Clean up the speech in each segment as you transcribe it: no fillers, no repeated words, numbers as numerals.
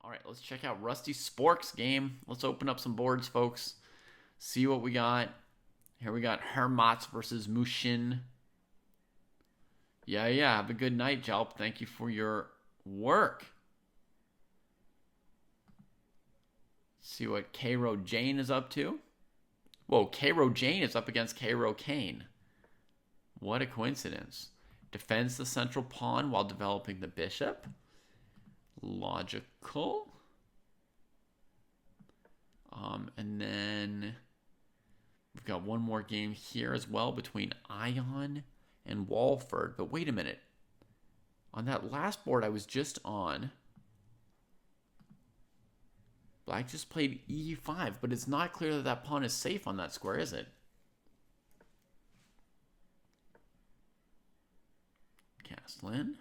All right, let's check out Rusty Spork's game. Let's open up some boards, folks. See what we got. Here we got Hermats versus Mushin. Yeah. Have a good night, Jelp. Thank you for your work. Let's see what Cairo Jane is up to. Whoa, Cairo Jane is up against Cairo Kane. What a coincidence. Defends the central pawn while developing the bishop. Logical. And then we've got one more game here as well between Ion and Walford. But wait a minute. On that last board I was just on, Black just played e5, but it's not clear that that pawn is safe on that square, is it? Castle in.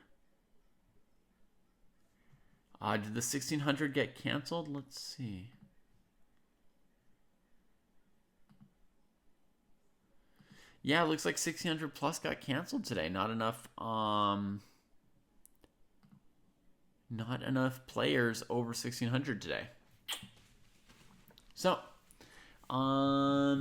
Did the 1600 get canceled? Let's see. Yeah, it looks like 1600 plus got canceled today. Not enough players over 1600 today. So, all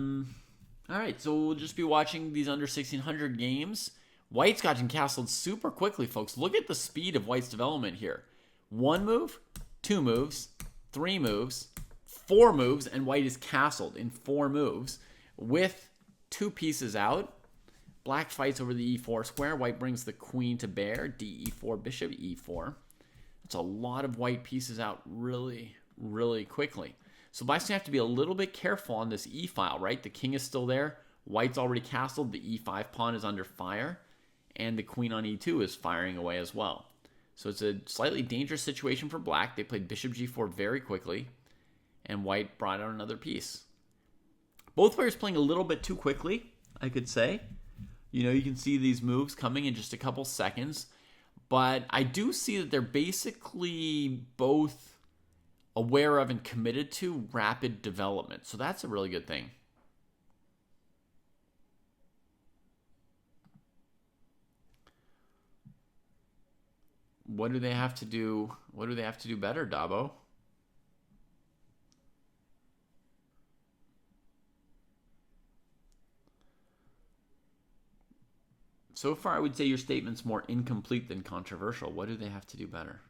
right, so we'll just be watching these under 1600 games. White's gotten castled super quickly, folks. Look at the speed of White's development here. 1 move, 2 moves, 3 moves, 4 moves, and White is castled in 4 moves with 2 pieces out. Black fights over the e4 square. White brings the queen to bear. D-e4, bishop e4. That's a lot of white pieces out really, really quickly. So Black's going to have to be a little bit careful on this e-file, right? The king is still there. White's already castled. The e5 pawn is under fire. And the queen on e2 is firing away as well. So it's a slightly dangerous situation for Black. They played bishop g4 very quickly. And White brought out another piece. Both players playing a little bit too quickly, I could say. You know, you can see these moves coming in just a couple seconds. But I do see that they're basically both aware of and committed to rapid development. So that's a really good thing. What do they have to do? What do they have to do better, Dabo? So far, I would say your statement's more incomplete than controversial. What do they have to do better?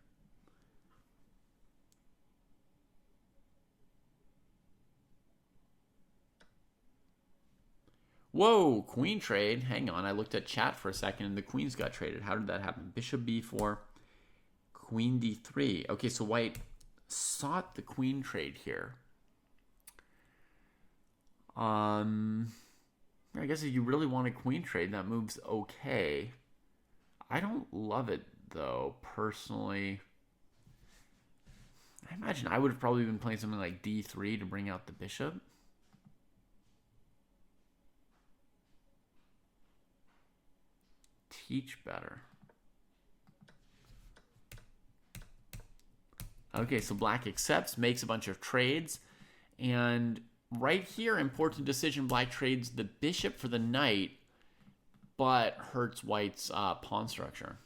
Whoa, queen trade. Hang on, I looked at chat for a second and the queens got traded. How did that happen? Bishop b4, queen d3. Okay, so White sought the queen trade here. I guess if you really want a queen trade, that move's okay. I don't love it, though, personally. I imagine I would have probably been playing something like d3 to bring out the bishop. Teach better. Okay, so Black accepts, makes a bunch of trades, and right here, important decision, Black trades the bishop for the knight, but hurts White's pawn structure.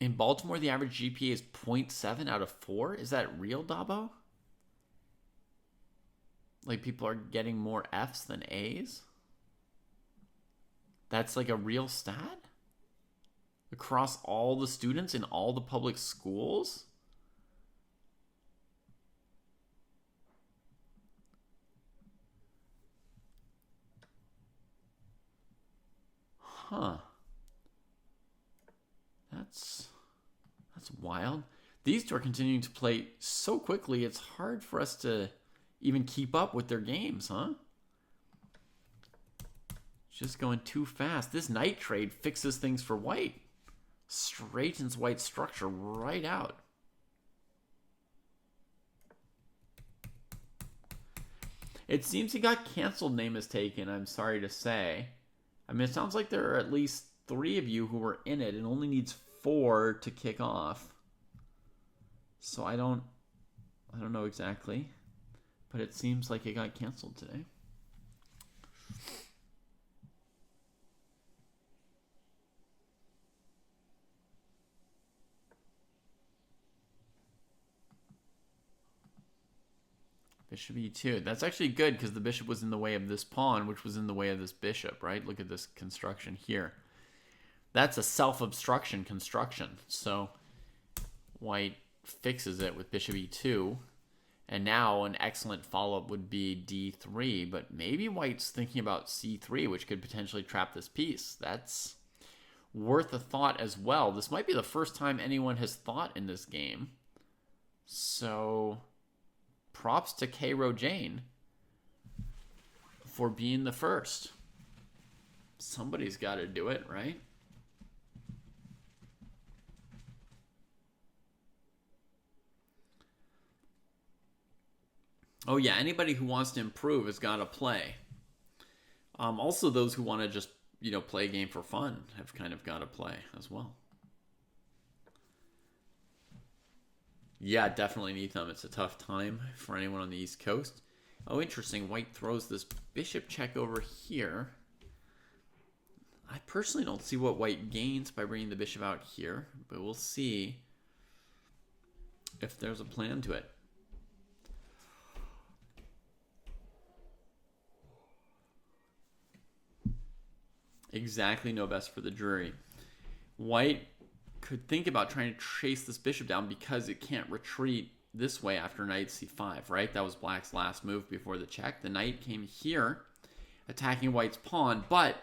In Baltimore, the average GPA is 0.7 out of 4. Is that real, Dabo? Like, people are getting more Fs than As? That's like a real stat? Across all the students in all the public schools? Huh. That's wild. These two are continuing to play so quickly, it's hard for us to even keep up with their games, huh? Just going too fast. This knight trade fixes things for White. Straightens White's structure right out. It seems he got canceled, name is taken, I'm sorry to say. I mean, it sounds like there are at least 3 of you who were in it and only needs 4 to kick off. So I don't know exactly. but it seems like it got canceled today. Bishop e2. That's actually good because the bishop was in the way of this pawn, which was in the way of this bishop, right? Look at this construction here. That's a self-obstruction construction. So white fixes it with bishop e2. And now an excellent follow-up would be d3. But maybe white's thinking about c3, which could potentially trap this piece. That's worth a thought as well. This might be the first time anyone has thought in this game. So props to Cairo Jane for being the first. Somebody's got to do it, right? Oh yeah, anybody who wants to improve has got to play. Also, those who want to just, play a game for fun have kind of got to play as well. Yeah, definitely need them. It's a tough time for anyone on the East Coast. Oh, interesting. White throws this bishop check over here. I personally don't see what white gains by bringing the bishop out here, but we'll see if there's a plan to it. Exactly, no best for the jury. White could think about trying to chase this bishop down because it can't retreat this way after knight c5, right? That was black's last move before the check. The knight came here, attacking white's pawn, but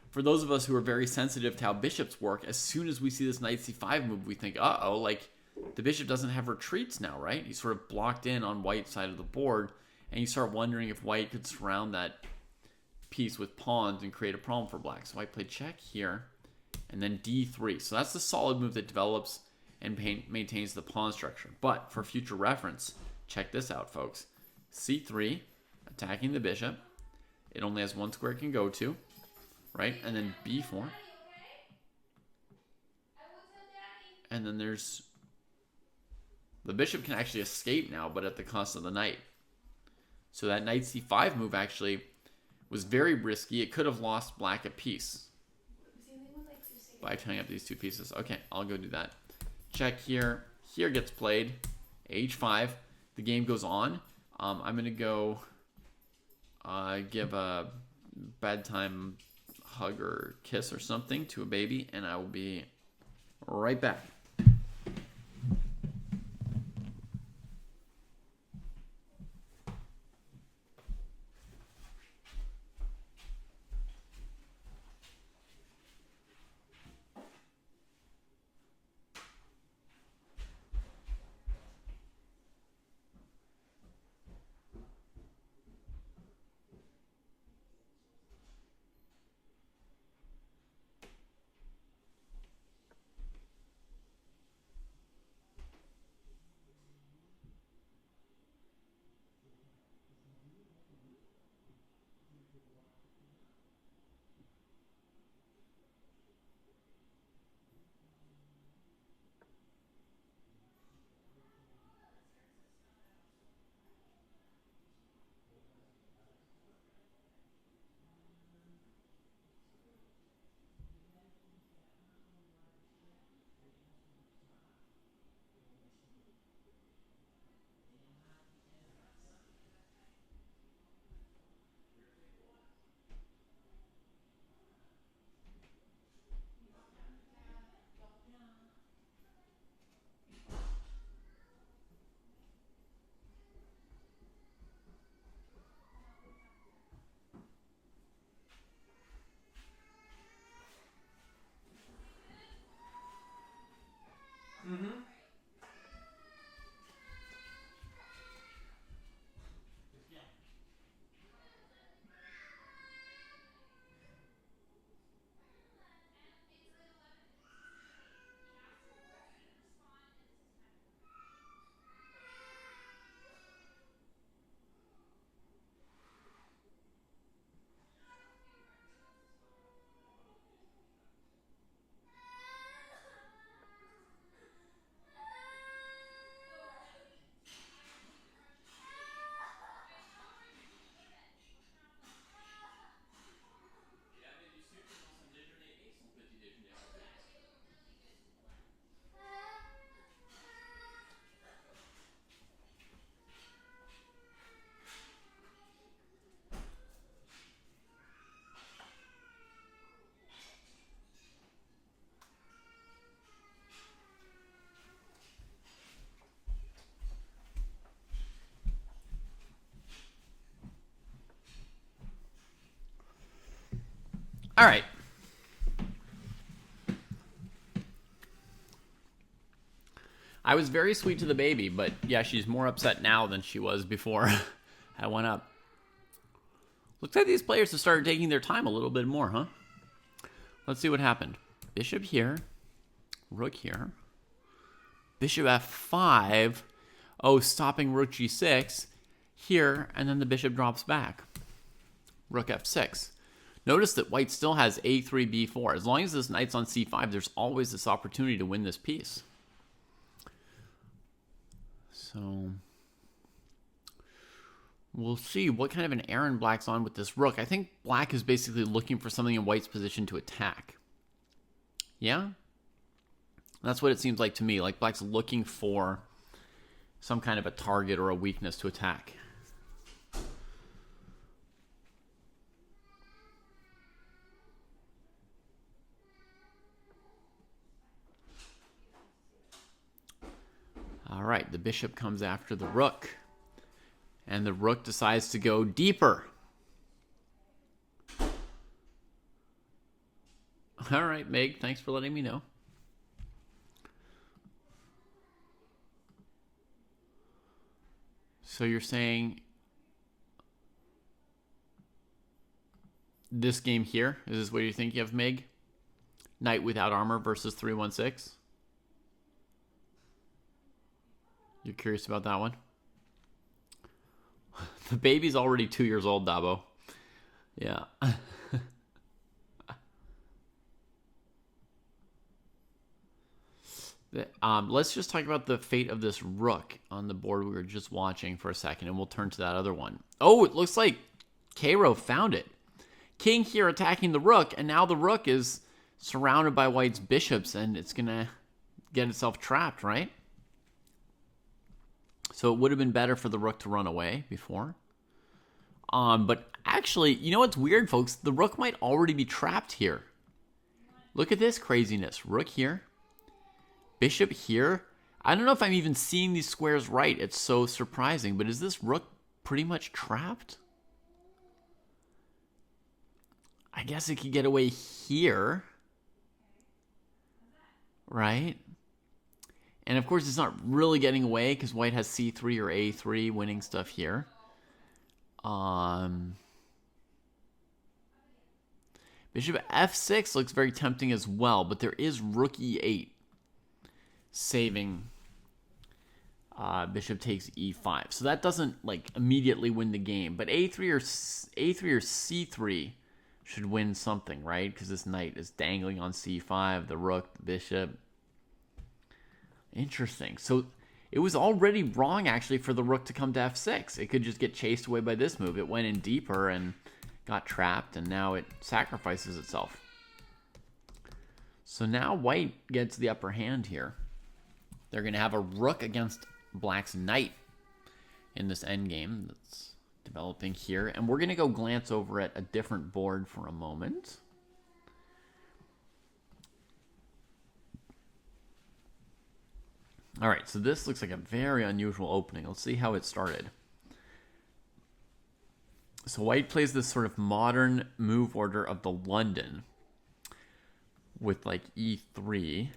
for those of us who are very sensitive to how bishops work, as soon as we see this knight c5 move, we think, uh-oh, like, the bishop doesn't have retreats now, right? He's sort of blocked in on white's side of the board, and you start wondering if white could surround that piece with pawns and create a problem for black. So white played check here, and then d3. So that's the solid move that develops and maintains the pawn structure. But for future reference, check this out, folks. c3, attacking the bishop. It only has one square it can go to, right? And then b4. And then there's... the bishop can actually escape now, but at the cost of the knight. So that knight c5 move actually was very risky. It could have lost black a piece by tying up these two pieces. Okay, I'll go do that. Check here. Here gets played. h5. The game goes on. I'm going to go give a bedtime hug or kiss or something to a baby, and I will be right back. All right. I was very sweet to the baby, but yeah, she's more upset now than she was before I went up. Looks like these players have started taking their time a little bit more, huh? Let's see what happened. Bishop here. Rook here. Bishop f5. Oh, stopping rook g6 here, and then the bishop drops back. Rook f6. Notice that white still has a3, b4. As long as this knight's on c5, there's always this opportunity to win this piece. So we'll see what kind of an errand black's on with this rook. I think black is basically looking for something in white's position to attack. Yeah? That's what it seems like to me. Like black's looking for some kind of a target or a weakness to attack. All right, the bishop comes after the rook. And the rook decides to go deeper. All right, Meg, thanks for letting me know. So you're saying this game here, is this what you're thinking of, Meg? Knight without armor versus 316? You're curious about that one? The baby's already 2 years old, Dabo. Yeah. Let's just talk about the fate of this rook on the board we were just watching for a second, and we'll turn to that other one. Oh, it looks like Cairo found it. King here attacking the rook, and now the rook is surrounded by white's bishops, and it's going to get itself trapped, right? So it would have been better for the rook to run away before. But actually, you know what's weird, folks? The rook might already be trapped here. Look at this craziness. Rook here. Bishop here. I don't know if I'm even seeing these squares right. It's so surprising. But is this rook pretty much trapped? I guess it could get away here. Right? And of course, it's not really getting away because white has c3 or a3 winning stuff here. Bishop f6 looks very tempting as well, but there is rook e8 saving. Bishop takes e5, so that doesn't like immediately win the game. But a3 or c3 should win something, right? Because this knight is dangling on c5, the rook, the bishop. Interesting. So it was already wrong, actually, for the rook to come to f6. It could just get chased away by this move. It went in deeper and got trapped, and now it sacrifices itself. So now white gets the upper hand here. They're going to have a rook against black's knight in this endgame that's developing here. And we're going to go glance over at a different board for a moment. All right, so this looks like a very unusual opening. Let's see how it started. So white plays this sort of modern move order of the London with like e3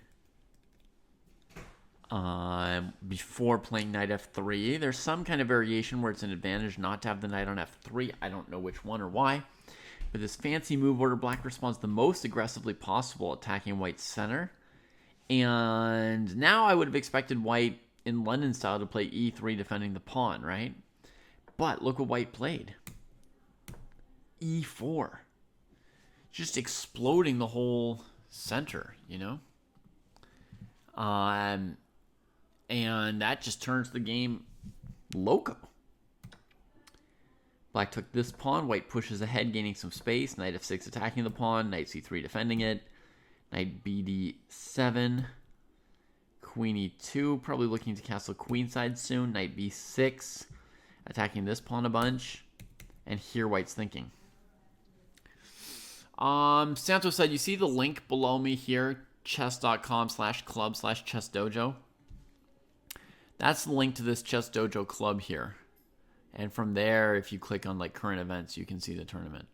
before playing knight f3. There's some kind of variation where it's an advantage not to have the knight on f3. I don't know which one or why. But this fancy move order, black responds the most aggressively possible, attacking white's center. And now I would have expected white in London style to play e3 defending the pawn, right? But look what white played. e4. Just exploding the whole center, you know? And that just turns the game loco. Black took this pawn. White pushes ahead, gaining some space. Knight f6 attacking the pawn. Knight c3 defending it. Knight bd7. Queen e2. Probably looking to castle queenside soon. Knight b6. Attacking this pawn a bunch. And here white's thinking. Santos said, you see the link below me here? chess.com/club/chessdojo. That's the link to this Chess Dojo club here. And from there, if you click on like current events, you can see the tournament.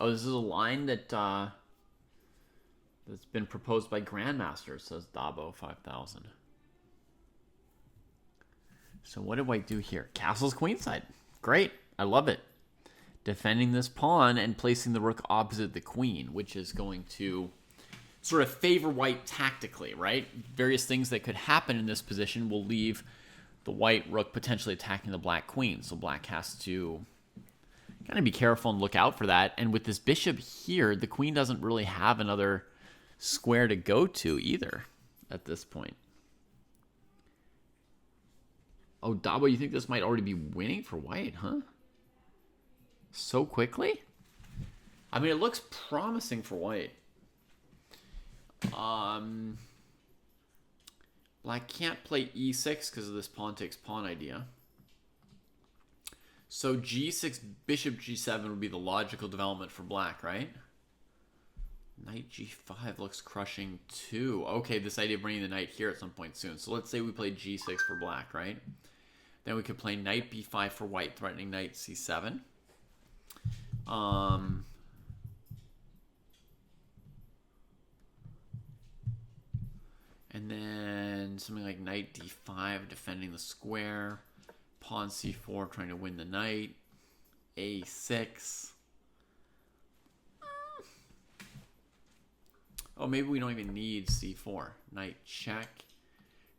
Oh, this is a line that that's been proposed by Grandmaster, says Dabo 5000. So what did white do here? Castle's queenside. Great. I love it. Defending this pawn and placing the rook opposite the queen, which is going to sort of favor white tactically, right? Various things that could happen in this position will leave the white rook potentially attacking the black queen. So black has to kind of be careful and look out for that. And with this bishop here, the queen doesn't really have another square to go to either at this point. Oh, Dabo, you think this might already be winning for white, huh? So quickly? I mean, it looks promising for white. Black can't play e6 because of this pawn takes pawn idea. So g6, bishop g7 would be the logical development for black, right? Knight g5 looks crushing too. Okay, this idea of bringing the knight here at some point soon. So let's say we play g6 for black, right? Then we could play knight b5 for white, threatening knight c7. And then something like knight d5, defending the square. Pawn c4, trying to win the knight. a6. Oh, maybe we don't even need c4. Knight check.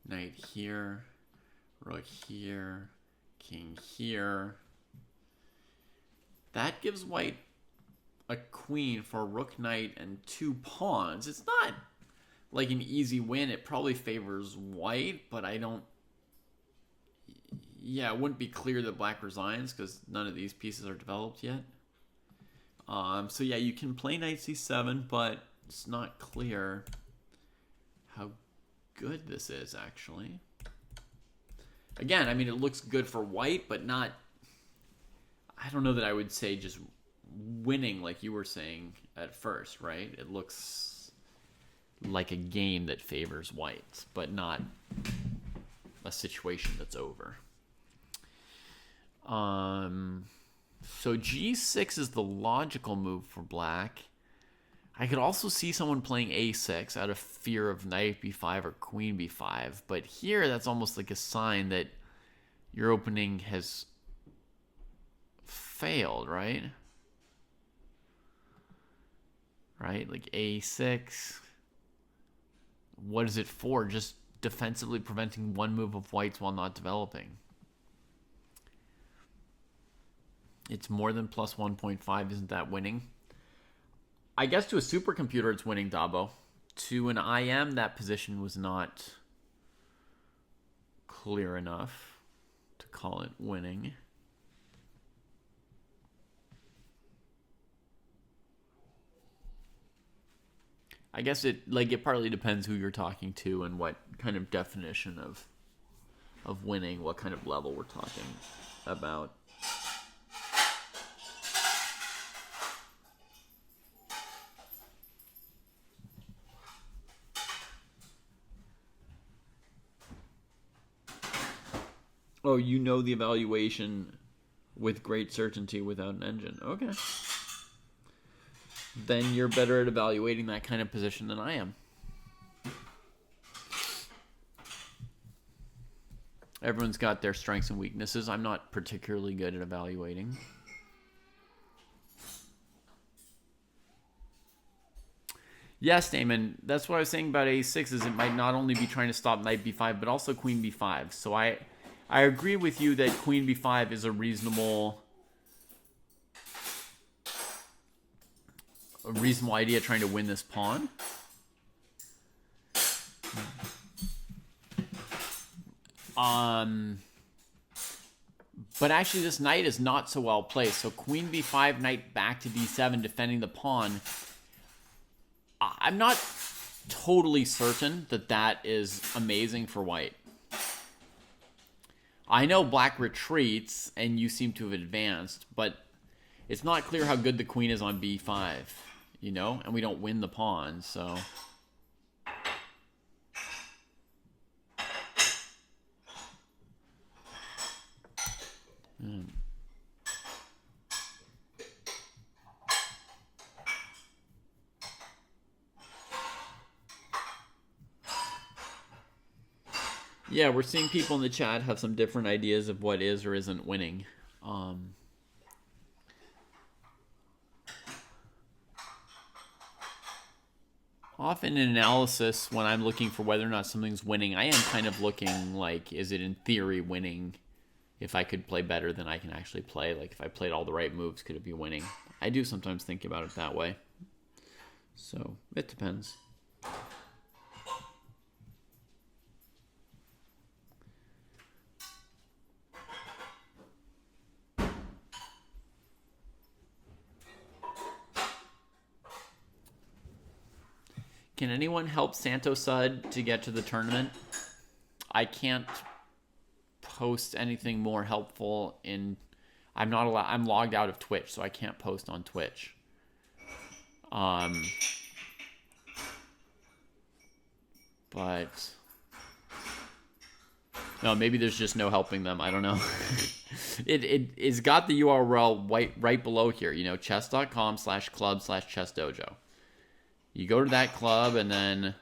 Knight here. Rook here. King here. That gives white a queen for a rook, knight, and 2 pawns. It's not like an easy win. It probably favors white, but I don't... Yeah, it wouldn't be clear that black resigns because none of these pieces are developed yet. So yeah, you can play knight c7, but it's not clear how good this is, actually. Again, I mean, it looks good for white, but not... I don't know that I would say just winning like you were saying at first, right? It looks like a game that favors white, but not a situation that's over. So g6 is the logical move for black. I could also see someone playing a6 out of fear of knight b5 or queen b5, but here that's almost like a sign that your opening has failed, right? Right, like a6. What is it for? Just defensively preventing one move of white's while not developing. It's more than plus 1.5. Isn't that winning? I guess to a supercomputer it's winning, Dabo. To an IM, that position was not clear enough to call it winning. I guess it partly depends who you're talking to and what kind of definition of winning, what kind of level we're talking about. Oh, you know the evaluation with great certainty without an engine. Okay. Then you're better at evaluating that kind of position than I am. Everyone's got their strengths and weaknesses. I'm not particularly good at evaluating. Yes, Damon. That's what I was saying about a6 is it might not only be trying to stop knight b5, but also queen b5. So I agree with you that queen b5 is a reasonable idea trying to win this pawn. But actually this knight is not so well placed. So queen b5, knight back to d7, defending the pawn. I'm not totally certain that that is amazing for white. I know black retreats and you seem to have advanced, but it's not clear how good the queen is on b5, you know? And we don't win the pawn, so... Yeah, we're seeing people in the chat have some different ideas of what is or isn't winning. Often in analysis, when I'm looking for whether or not something's winning, I am kind of looking like, is it in theory winning? If I could play better than I can actually play, like if I played all the right moves, could it be winning? I do sometimes think about it that way. So it depends. Can anyone help Santo Sud to get to the tournament? I can't post anything more helpful in... I'm not allowed... I'm logged out of Twitch, so I can't post on Twitch. But... No, maybe there's just no helping them. I don't know. It's got the URL right below here. You know, chess.com/club/chessdojo. You go to that club, and then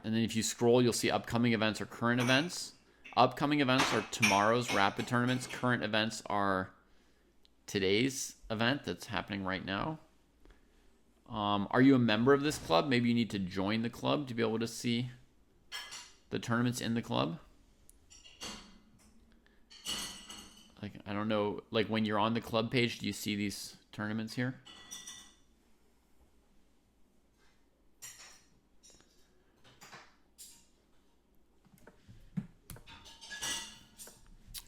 if you scroll, you'll see upcoming events or current events. Upcoming events are tomorrow's rapid tournaments. Current events are today's event that's happening right now. Are you a member of this club? Maybe you need to join the club to be able to see the tournaments in the club. Like, I don't know, like when you're on the club page, do you see these tournaments here?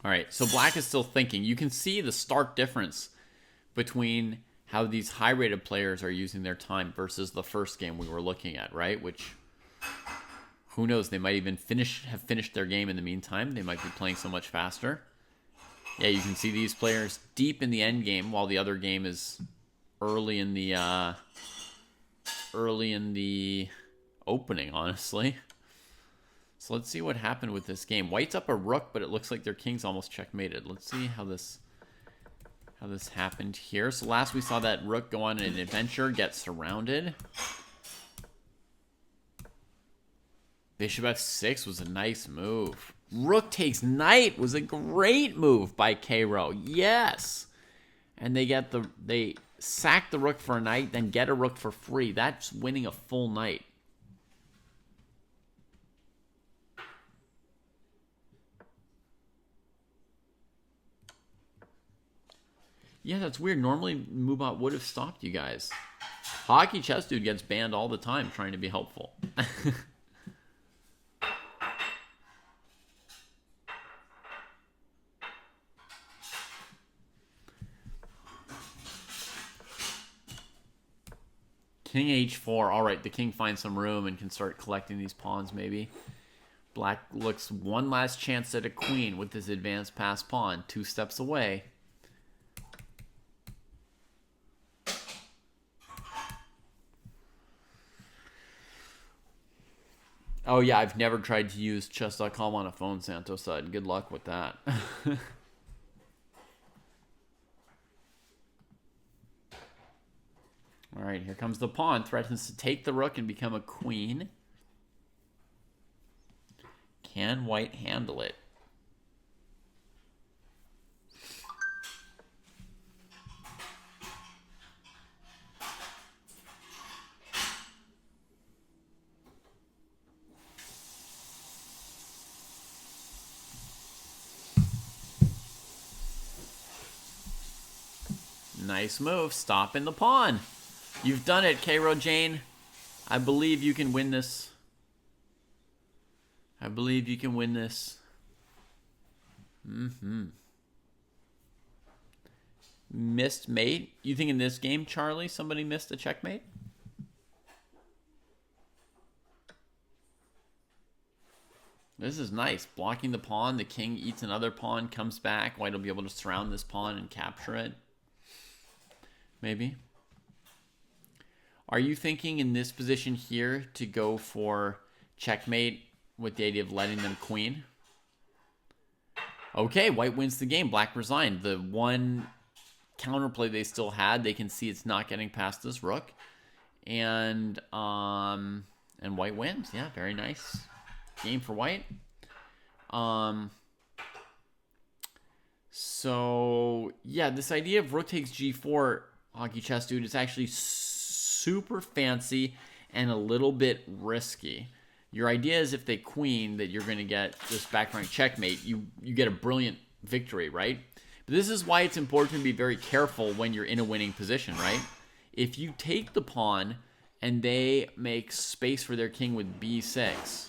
All right, so black is still thinking. You can see the stark difference between how these high-rated players are using their time versus the first game we were looking at, right? Which, who knows, they might even have finished their game in the meantime. They might be playing so much faster. Yeah, you can see these players deep in the end game while the other game is early in the opening, honestly. So let's see what happened with this game. White's up a rook, but it looks like their king's almost checkmated. Let's see how this happened here. So last we saw that rook go on an adventure, get surrounded. Bishop f6 was a nice move. Rook takes knight was a great move by Cairo. Yes. And they sack the rook for a knight, then get a rook for free. That's winning a full knight. Yeah, that's weird. Normally, Mubot would have stopped you guys. Hockey Chess Dude gets banned all the time trying to be helpful. King h4. All right, the king finds some room and can start collecting these pawns, maybe. Black looks one last chance at a queen with his advanced pass pawn. 2 steps away. Oh, yeah, I've never tried to use chess.com on a phone, Santo said. Good luck with that. All right, here comes the pawn. Threatens to take the rook and become a queen. Can white handle it? Nice move. Stopping the pawn. You've done it, Cairo Jane. I believe you can win this. I believe you can win this. Missed mate. You think in this game, Charlie, somebody missed a checkmate? This is nice. Blocking the pawn. The king eats another pawn, comes back. White will be able to surround this pawn and capture it. Maybe. Are you thinking in this position here to go for checkmate with the idea of letting them queen? Okay, white wins the game. Black resigned. The one counterplay they still had, they can see it's not getting past this rook. And white wins. Yeah, very nice. game for white. So yeah, this idea of rook takes g4, Hockey Chess Dude, is actually super fancy and a little bit risky. Your idea is if they queen that you're going to get this back rank checkmate. You get a brilliant victory, right? But this is why it's important to be very careful when you're in a winning position, right? If you take the pawn and they make space for their king with b6,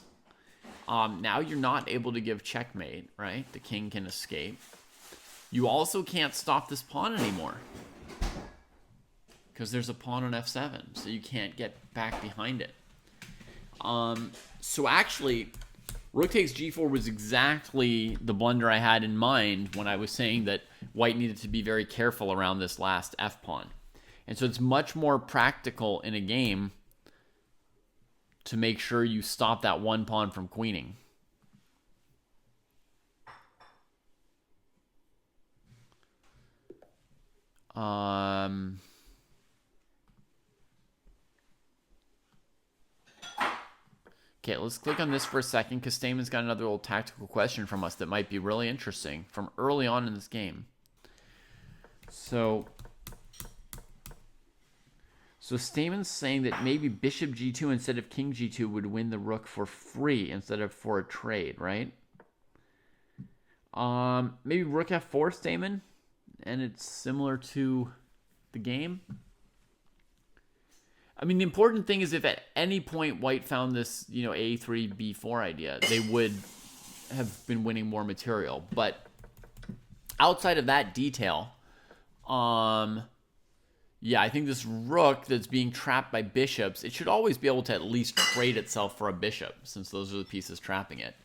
now you're not able to give checkmate, right? The king can escape. You also can't stop this pawn anymore because there's a pawn on f7, so you can't get back behind it. So actually, rook takes g4 was exactly the blunder I had in mind when I was saying that white needed to be very careful around this last f-pawn. And so it's much more practical in a game to make sure you stop that one pawn from queening. Okay, let's click on this for a second because Stamen's got another little tactical question from us that might be really interesting from early on in this game. So Stamen's saying that maybe bishop g2 instead of king g2 would win the rook for free instead of for a trade, right? Maybe rook f4, Stamen, and it's similar to the game. I mean, the important thing is if at any point white found this, a3, b4 idea, they would have been winning more material. But outside of that detail, yeah, I think this rook that's being trapped by bishops, it should always be able to at least trade itself for a bishop, since those are the pieces trapping it.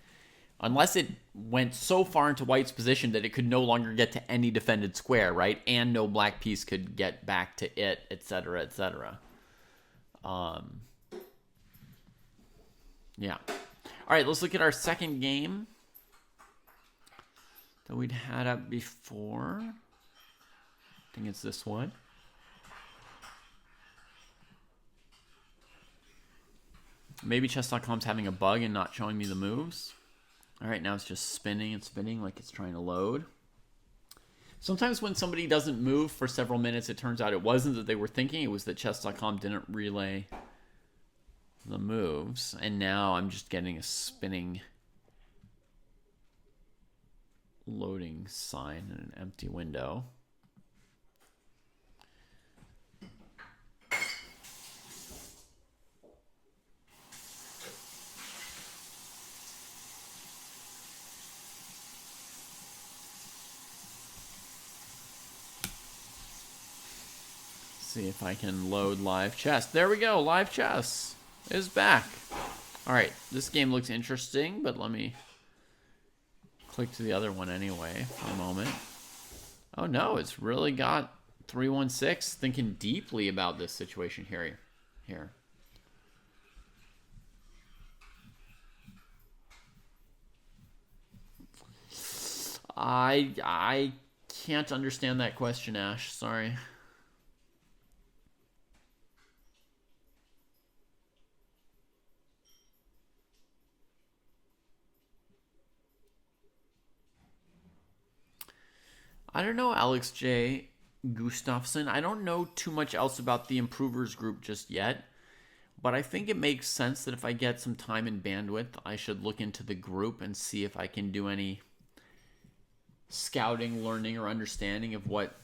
Unless it went so far into white's position that it could no longer get to any defended square, right? And no black piece could get back to it, etc., etc. Yeah. All right, let's look at our second game that we'd had up before. I think it's this one. Maybe chess.com's having a bug and not showing me the moves. All right, now it's just spinning and spinning like it's trying to load. Sometimes when somebody doesn't move for several minutes, it turns out it wasn't that they were thinking, it was that chess.com didn't relay the moves. And now I'm just getting a spinning loading sign in an empty window. See if I can load live chess. There we go. Live chess is back. All right. This game looks interesting, but let me click to the other one anyway for a moment. Oh, no. It's really got 316 thinking deeply about this situation here. I can't understand that question, Ash. Sorry. I don't know, Alex J. Gustafsson. I don't know too much else about the improvers group just yet, but I think it makes sense that if I get some time and bandwidth, I should look into the group and see if I can do any scouting, learning, or understanding of what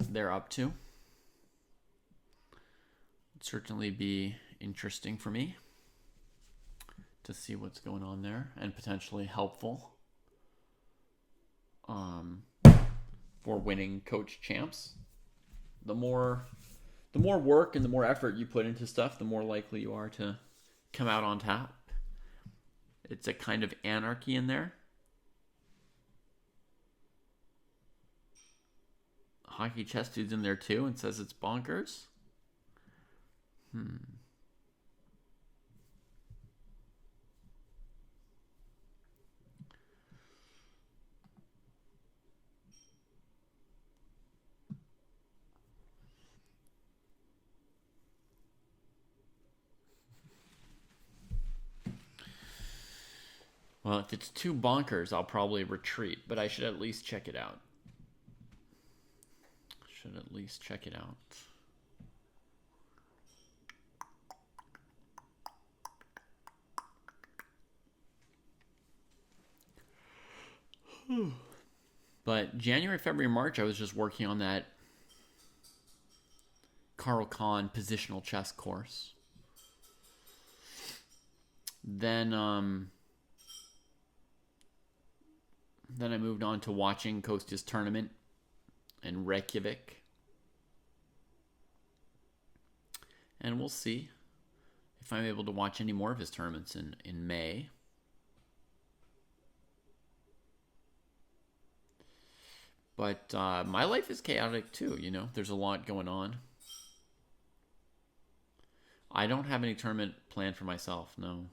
they're up to. It'd certainly be interesting for me to see what's going on there and potentially helpful. For winning coach champs. The more work and the more effort you put into stuff, the more likely you are to come out on top. It's a kind of anarchy in there. Hockey Chess Dude's in there too and says it's bonkers. Well, if it's too bonkers, I'll probably retreat, but I should at least check it out. Should at least check it out. But January, February, March, I was just working on that Carl Kahn positional chess course. Then I moved on to watching Kostya's tournament in Reykjavik. And we'll see if I'm able to watch any more of his tournaments in May. But my life is chaotic too, you know. There's a lot going on. I don't have any tournament planned for myself, no.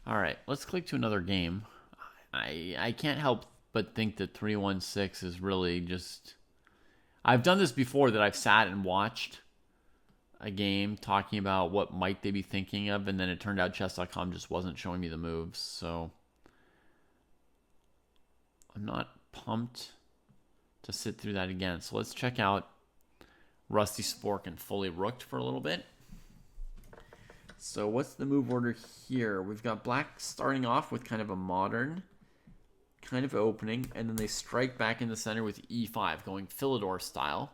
All right, let's click to another game. I can't help but think that 316 is really just... I've done this before, that I've sat and watched a game talking about what might they be thinking of, and then it turned out chess.com just wasn't showing me the moves, so I'm not pumped to sit through that again. So let's check out Rusty Spork and Fully Rooked for a little bit. So what's the move order here? We've got black starting off with kind of a modern kind of opening, and then they strike back in the center with e5, going Philidor style.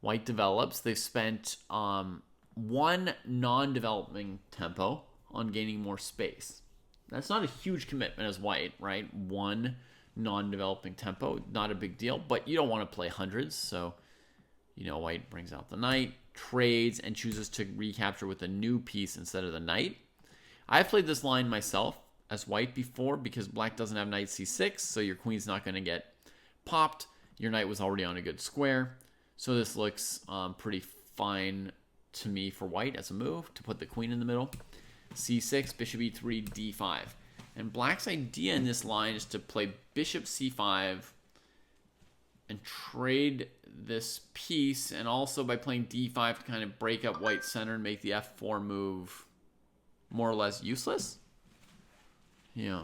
White develops. They've spent one non-developing tempo on gaining more space. That's not a huge commitment as white, right? One non-developing tempo, not a big deal, but you don't want to play hundreds, so, you know, white brings out the knight, trades, and chooses to recapture with a new piece instead of the knight. I've played this line myself as white before because black doesn't have knight c6, so your queen's not going to get popped. Your knight was already on a good square, so this looks pretty fine to me for white as a move to put the queen in the middle. c6, bishop e3, d5. And black's idea in this line is to play bishop c5 and trade this piece, and also by playing d5 to kind of break up white's center and make the f4 move more or less useless. Yeah.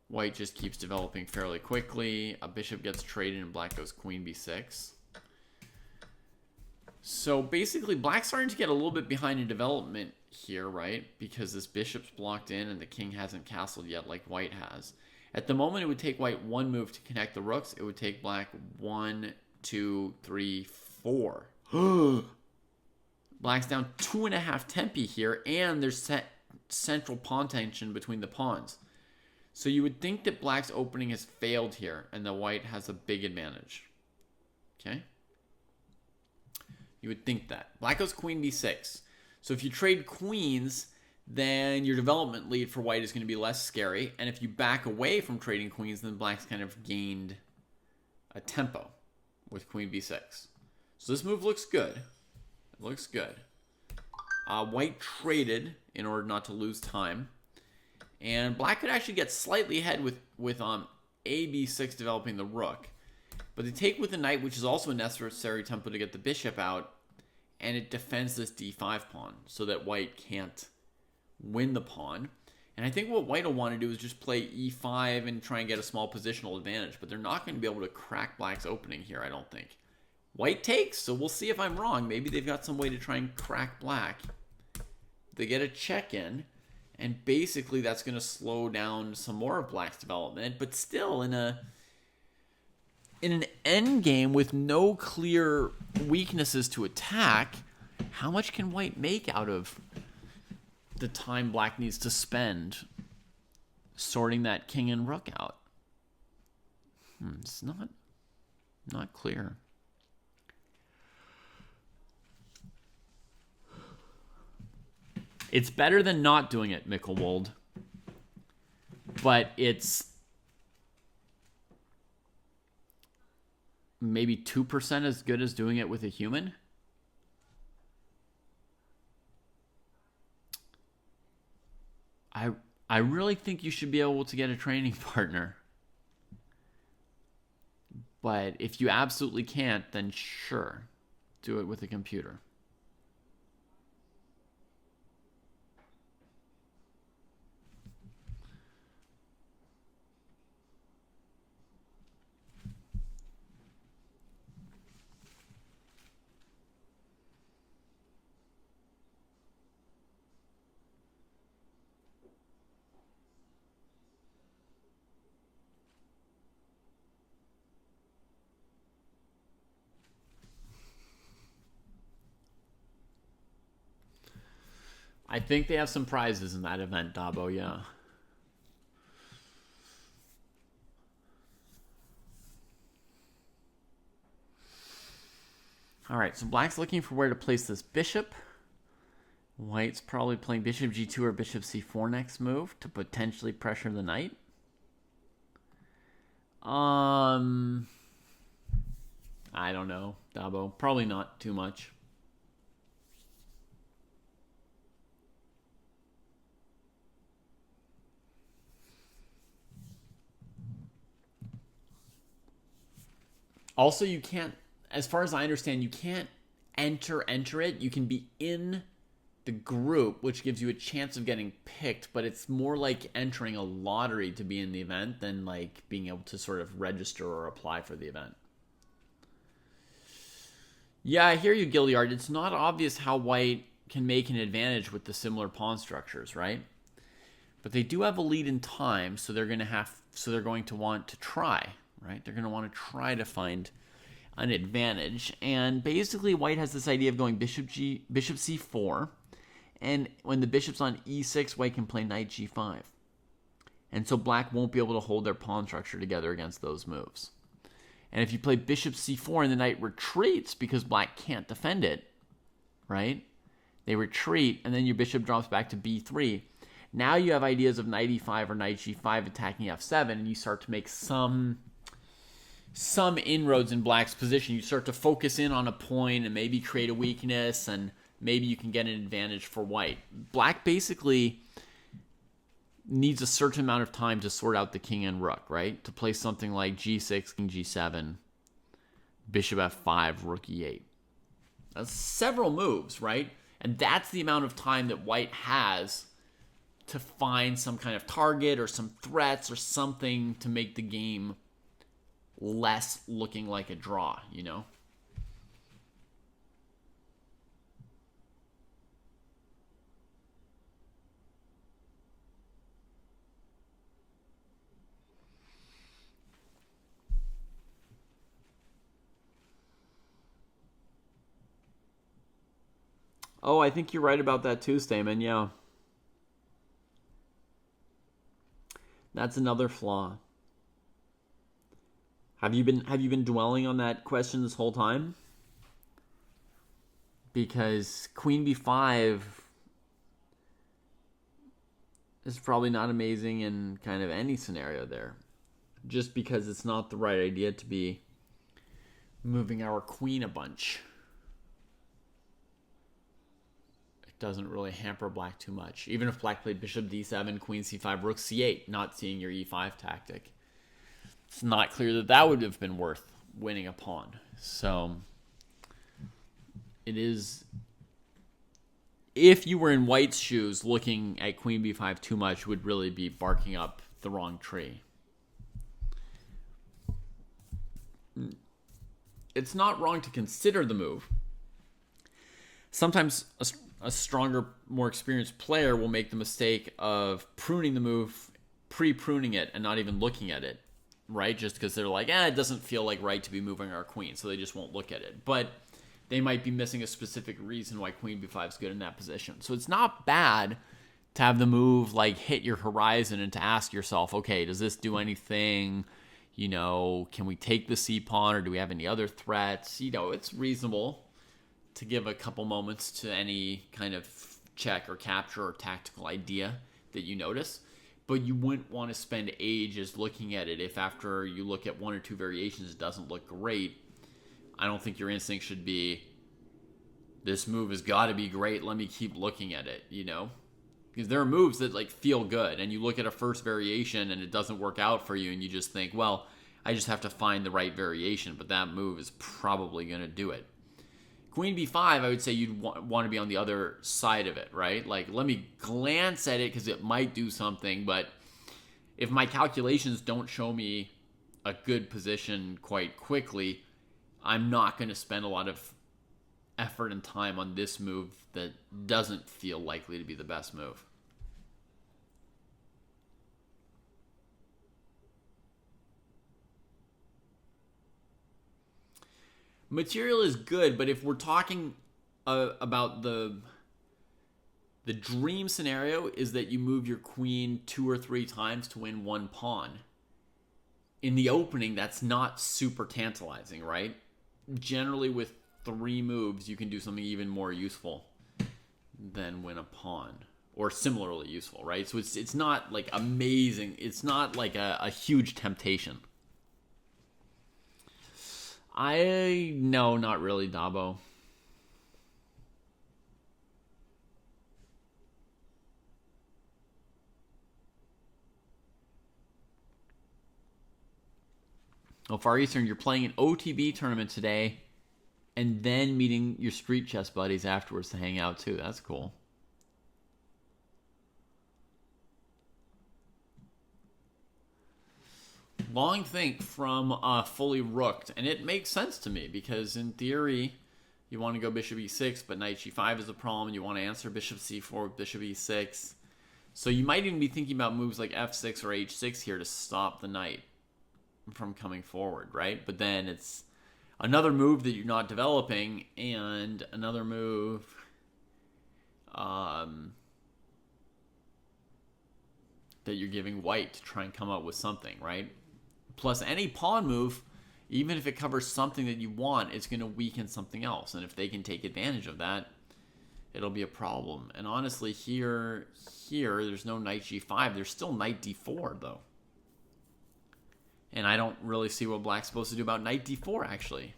White just keeps developing fairly quickly. A bishop gets traded and black goes queen b6. So basically black's starting to get a little bit behind in development here, right? Because this bishop's blocked in and the king hasn't castled yet like white has. At the moment, it would take white one move to connect the rooks. It would take black 1, 2, 3, 4. Black's down 2.5 tempi here, and there's central pawn tension between the pawns. So you would think that black's opening has failed here, and that white has a big advantage. Okay? You would think that. Black goes queen b6. So if you trade queens, then your development lead for white is going to be less scary. And if you back away from trading queens, then black's kind of gained a tempo with queen b6. So this move looks good. It looks good. White traded in order not to lose time. And black could actually get slightly ahead with a b6 developing the rook. But they take with the knight, which is also a necessary tempo to get the bishop out, and it defends this d5 pawn so that white can't win the pawn. And I think what white will want to do is just play e5 and try and get a small positional advantage, but they're not going to be able to crack black's opening here, I don't think. White takes, so we'll see if I'm wrong. Maybe they've got some way to try and crack black. They get a check in, and basically that's going to slow down some more of black's development, but still in an end game with no clear weaknesses to attack, how much can white make out of the time black needs to spend sorting that king and rook out? It's not clear. It's better than not doing it, Mickelwold, but it's maybe 2% as good as doing it with a human. I really think you should be able to get a training partner. But if you absolutely can't, then sure, do it with a computer. I think they have some prizes in that event, Dabo, yeah. All right, so black's looking for where to place this bishop. White's probably playing bishop g2 or bishop c4 next move to potentially pressure the knight. I don't know, Dabo. Probably not too much. Also, you can't, as far as I understand, you can't enter it. You can be in the group, which gives you a chance of getting picked, but it's more like entering a lottery to be in the event than like being able to sort of register or apply for the event. Yeah, I hear you, Gilliard. It's not obvious how white can make an advantage with the similar pawn structures, right? But they do have a lead in time, so they're going to want to try, right? They're going to want to try to find an advantage. And basically white has this idea of going bishop c4, and when the bishop's on e6, white can play knight g5. And so black won't be able to hold their pawn structure together against those moves. And if you play bishop c4 and the knight retreats because black can't defend it, right? They retreat, and then your bishop drops back to b3. Now you have ideas of knight e5 or knight g5 attacking f7, and you start to make some inroads in black's position. You start to focus in on a point and maybe create a weakness, and maybe you can get an advantage for white. Black basically needs a certain amount of time to sort out the king and rook, right? To play something like g6, king g7, bishop f5, rook e8. That's several moves, right? And that's the amount of time that white has to find some kind of target or some threats or something to make the game less looking like a draw, you know? Oh, I think you're right about that too, Stamen. Yeah. That's another flaw. Have you been dwelling on that question this whole time? Because queen b5 is probably not amazing in kind of any scenario there. Just because it's not the right idea to be moving our queen a bunch. Doesn't really hamper black too much. Even if black played bishop d7, queen c5, rook c8, not seeing your e5 tactic, it's not clear that that would have been worth winning a pawn. So it is, if you were in white's shoes, looking at queen b5 too much would really be barking up the wrong tree. It's not wrong to consider the move. Sometimes a stronger, more experienced player will make the mistake of pruning the move, pre-pruning it, and not even looking at it, right? Just because they're like, it doesn't feel like right to be moving our queen, so they just won't look at it. But they might be missing a specific reason why queen b5 is good in that position. So it's not bad to have the move like hit your horizon and to ask yourself, okay, does this do anything? You know, can we take the c pawn, or do we have any other threats? You know, it's reasonable to give a couple moments to any kind of check or capture or tactical idea that you notice. But you wouldn't want to spend ages looking at it if after you look at one or two variations it doesn't look great. I don't think your instinct should be, this move has got to be great, let me keep looking at it, you know? Because there are moves that like feel good, and you look at a first variation and it doesn't work out for you, and you just think, well, I just have to find the right variation, but that move is probably going to do it. Queen b5, I would say you'd want to be on the other side of it, right? Like, let me glance at it because it might do something, but if my calculations don't show me a good position quite quickly, I'm not going to spend a lot of effort and time on this move that doesn't feel likely to be the best move. Material is good, but if we're talking about the dream scenario is that you move your queen 2 or 3 times to win 1 pawn. In the opening, that's not super tantalizing, right? Generally, with 3 moves, you can do something even more useful than win a pawn, or similarly useful, right? So it's not like amazing. It's not like a huge temptation. No, not really, Dabo. Oh, Far Eastern, you're playing an OTB tournament today, and then meeting your street chess buddies afterwards to hang out too. That's cool. Long think from fully rooked, and it makes sense to me because in theory you want to go bishop e6, but knight g5 is a problem. You want to answer bishop c4 with bishop e6, so you might even be thinking about moves like f6 or h6 here to stop the knight from coming forward, right? But then it's another move that you're not developing, and another move that you're giving white to try and come up with something, right? Plus, any pawn move, even if it covers something that you want, it's going to weaken something else. And if they can take advantage of that, it'll be a problem. And honestly, here, there's no knight g5. There's still knight d4, though. And I don't really see what black's supposed to do about knight d4, actually.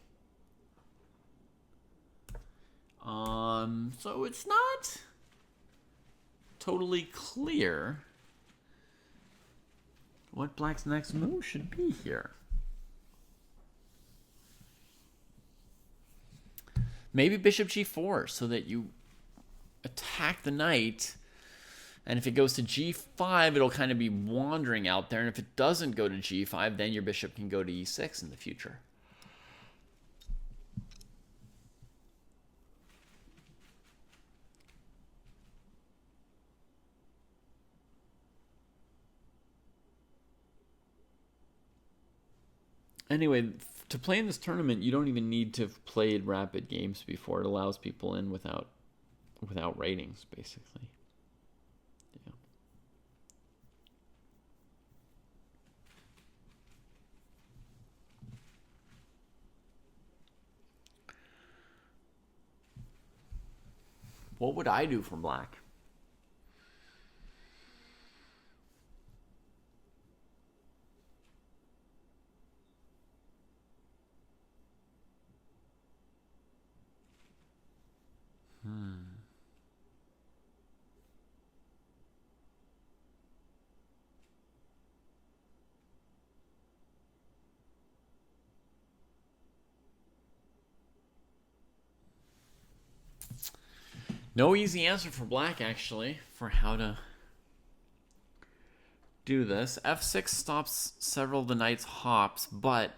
So it's not totally clear what black's next move should be here. Maybe bishop g4 so that you attack the knight, and if it goes to g5, it'll kind of be wandering out there, and if it doesn't go to g5, then your bishop can go to e6 in the future. Anyway, to play in this tournament, you don't even need to have played rapid games before. It allows people in without ratings, basically. Yeah. What would I do for black? No easy answer for black, actually, for how to do this. f6 stops several of the knight's hops, but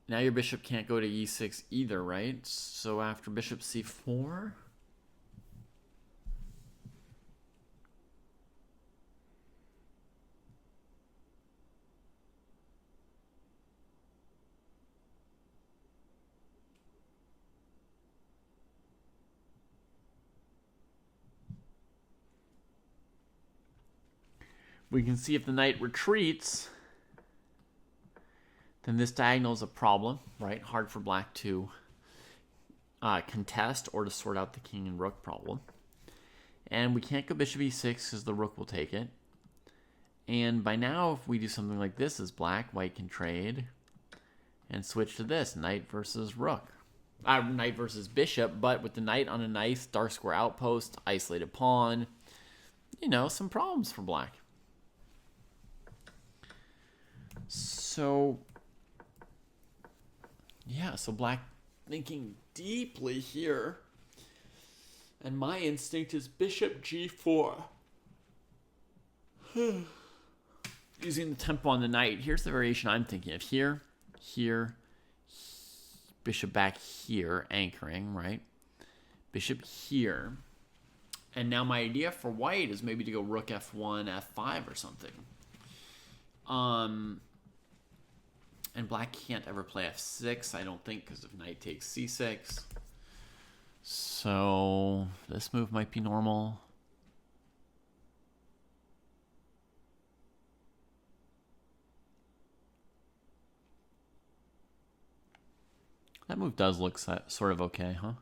now your bishop can't go to e6 either, right? So after bishop c4... we can see if the knight retreats, then this diagonal is a problem, right? Hard for black to contest or to sort out the king and rook problem. And we can't go bishop e6 because the rook will take it. And by now, if we do something like this as black, white can trade and switch to this, knight versus rook. Knight versus bishop, but with the knight on a nice dark square outpost, isolated pawn, you know, some problems for black. So Yeah, so black thinking deeply here. And my instinct is bishop g4. Using the tempo on the knight. Here's the variation I'm thinking of. Here, here, bishop back here, anchoring, right? Bishop here. And now my idea for white is maybe to go rook f1, f5 or something. And black can't ever play f6, I don't think, because if knight takes c6. So this move might be normal. That move does look sort of okay, huh?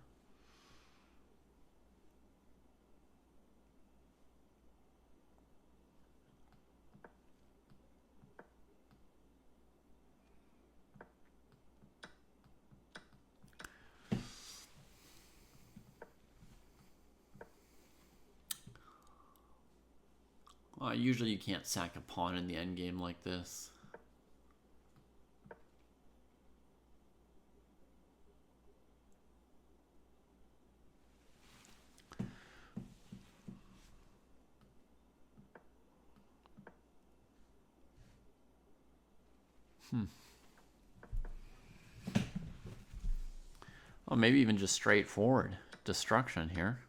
Usually you can't sack a pawn in the endgame like this. Well, maybe even just straightforward destruction here.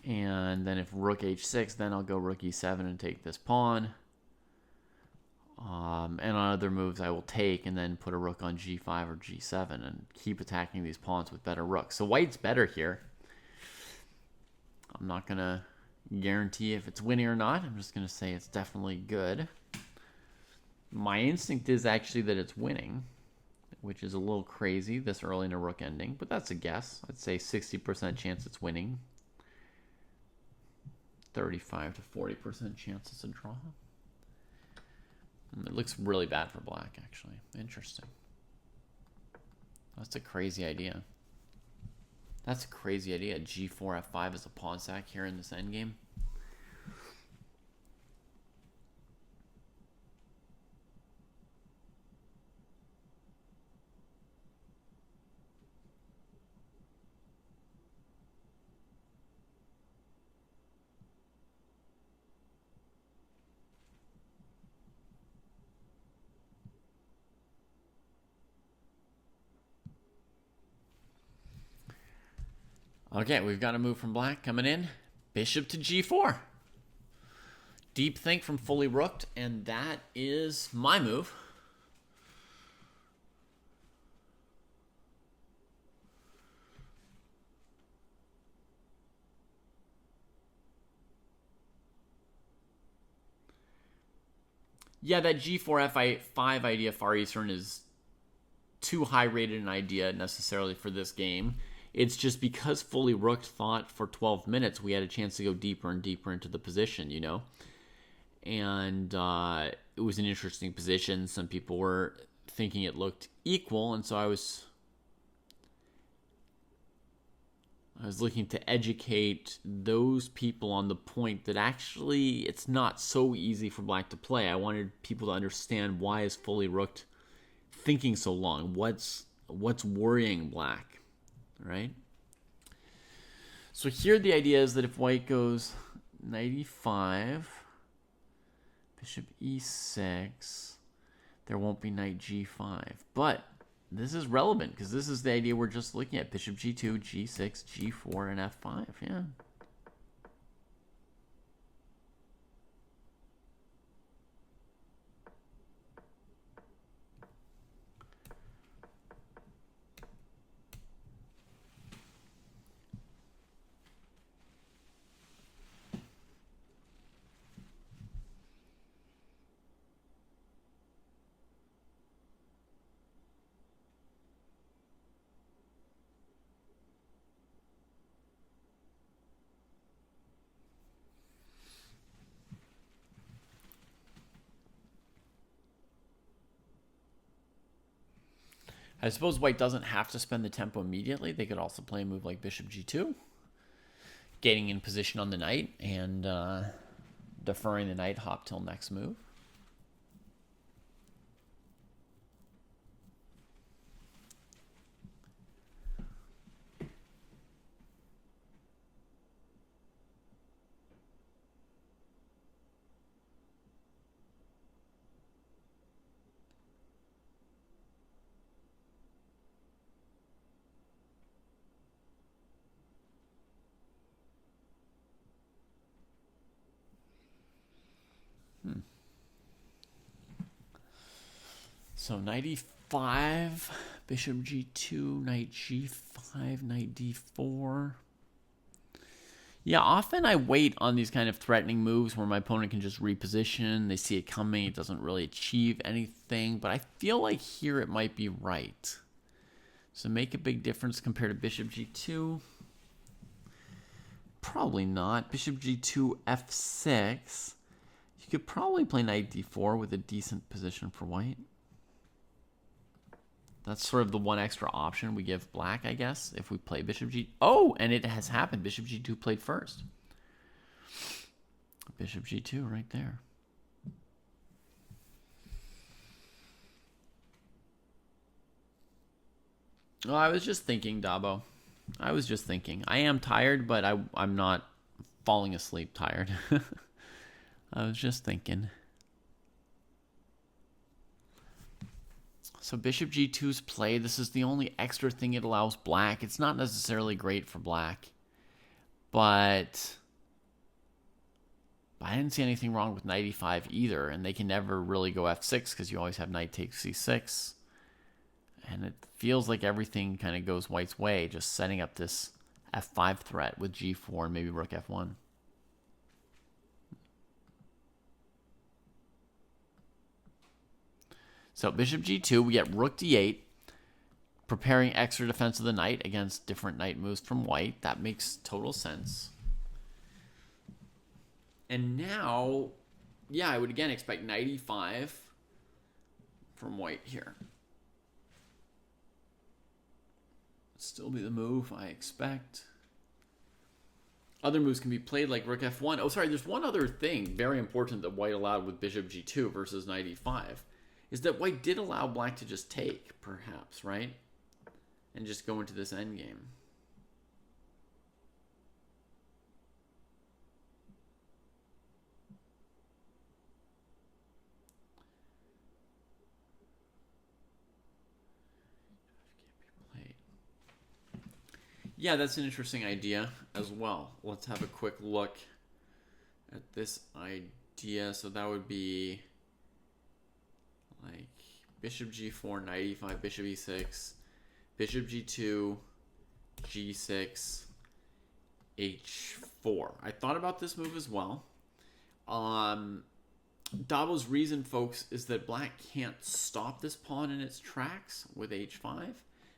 And then if rook h6, then I'll go rook e7 and take this pawn. And on other moves, I will take and then put a rook on g5 or g7 and keep attacking these pawns with better rooks. So white's better here. I'm not going to guarantee if it's winning or not. I'm just going to say it's definitely good. My instinct is actually that it's winning, which is a little crazy this early in a rook ending, but that's a guess. I'd say 60% chance it's winning. 35 to 40% chance it's a draw. It looks really bad for black, actually. Interesting. That's a crazy idea. That's a crazy idea. G4, F5 as a pawn sack here in this endgame. Okay, we've got a move from black coming in. Bishop to g4. Deep think from fully rooked, and that is my move. Yeah, that g4 f5 idea Far Eastern is too high rated an idea necessarily for this game. It's just because fully rooked thought for 12 minutes, we had a chance to go deeper and deeper into the position, you know? And it was an interesting position. Some people were thinking it looked equal, and so I was looking to educate those people on the point that actually it's not so easy for black to play. I wanted people to understand why is fully rooked thinking so long. What's worrying black, right? So here the idea is that if white goes knight e5, bishop e6, there won't be knight g5. But this is relevant because this is the idea we're just looking at. Bishop g2, g6, g4, and f5. Yeah. I suppose white doesn't have to spend the tempo immediately. They could also play a move like bishop g2, getting in position on the knight and deferring the knight hop till next move. So knight e5, bishop g2, knight g5, knight d4. Yeah, often I wait on these kind of threatening moves where my opponent can just reposition. They see it coming. It doesn't really achieve anything. But I feel like here it might be right. So make a big difference compared to bishop g2. Probably not. Bishop g2, f6. You could probably play knight d4 with a decent position for white. That's sort of the one extra option we give black, I guess, if we play bishop g... Oh, and it has happened. Bishop g2 played first. Bishop g2 right there. Oh, I was just thinking, Dabo. I was just thinking. I am tired, but I'm not falling asleep tired. I was just thinking. So bishop g2's played. This is the only extra thing it allows black. It's not necessarily great for black. But I didn't see anything wrong with knight e5 either. And they can never really go f6 because you always have knight takes c6. And it feels like everything kind of goes white's way, just setting up this f5 threat with g4 and maybe rook f1. So bishop g2, we get rook d8, preparing extra defense of the knight against different knight moves from white. That makes total sense. And now, yeah, I would again expect knight e5 from white here. Still be the move I expect. Other moves can be played like rook f1. Oh, sorry, there's one other thing very important that white allowed with bishop g2 versus knight e5. Is that white did allow black to just take, perhaps, right? And just go into this endgame. Yeah, that's an interesting idea as well. Let's have a quick look at this idea. So that would be like bishop g4, knight e5, bishop e6, bishop g2, g6, h4. I thought about this move as well. Dabo's reason, folks, is that black can't stop this pawn in its tracks with h5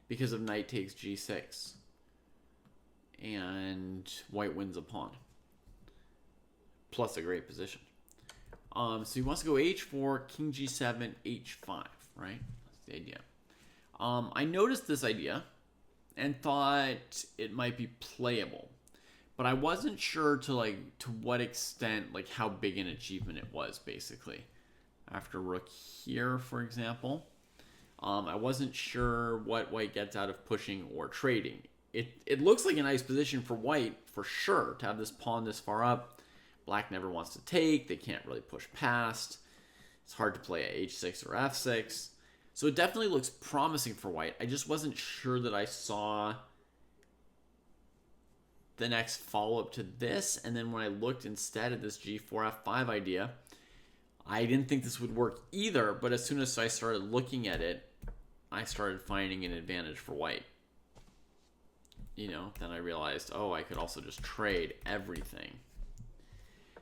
because of knight takes g6. And white wins a pawn. Plus a great position. So he wants to go h4, king g7, h5, right? That's the idea. I noticed this idea and thought it might be playable. But I wasn't sure to what extent, like how big an achievement it was, basically. After rook here, for example. I wasn't sure what white gets out of pushing or trading. It looks like a nice position for white, for sure, to have this pawn this far up. Black never wants to take. They can't really push past. It's hard to play at h6 or f6. So it definitely looks promising for white. I just wasn't sure that I saw the next follow-up to this. And then when I looked instead at this g4, f5 idea, I didn't think this would work either. But as soon as I started looking at it, I started finding an advantage for white. Then I realized, oh, I could also just trade everything.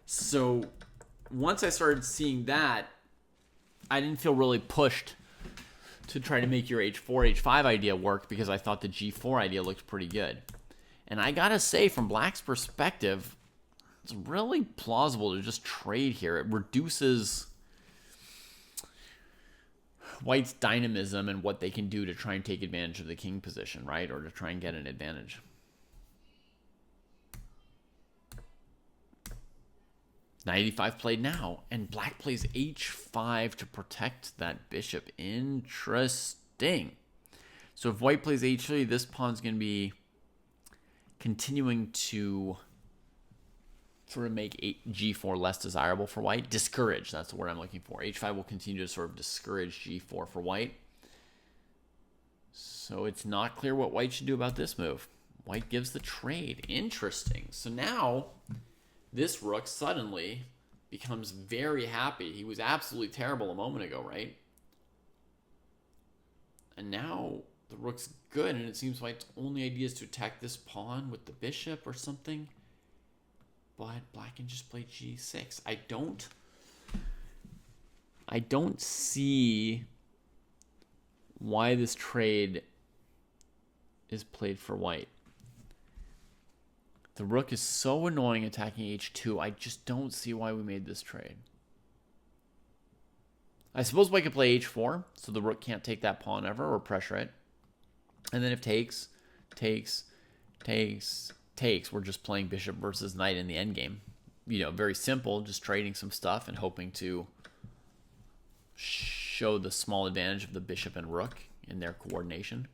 So once I started seeing that, I didn't feel really pushed to try to make your h4, h5 idea work because I thought the g4 idea looked pretty good. And I gotta say, from black's perspective, it's really plausible to just trade here. It reduces white's dynamism and what they can do to try and take advantage of the king position, right? Or to try and get an advantage. Knight e5 played now, and black plays h5 to protect that bishop. Interesting. So if white plays h3, this pawn's going to be continuing to sort of make g4 less desirable for white. Discourage, that's the word I'm looking for. h5 will continue to sort of discourage g4 for white. So it's not clear what white should do about this move. White gives the trade. Interesting. So now this rook suddenly becomes very happy. He was absolutely terrible a moment ago, right? And now the rook's good, and it seems White's only idea is to attack this pawn with the bishop or something. But black can just play g6. I don't see why this trade is played for white. The rook is so annoying attacking h2. I just don't see why we made this trade. I suppose white could play h4, so the rook can't take that pawn ever or pressure it. And then if takes, we're just playing bishop versus knight in the endgame. You know, very simple, just trading some stuff and hoping to show the small advantage of the bishop and rook in their coordination.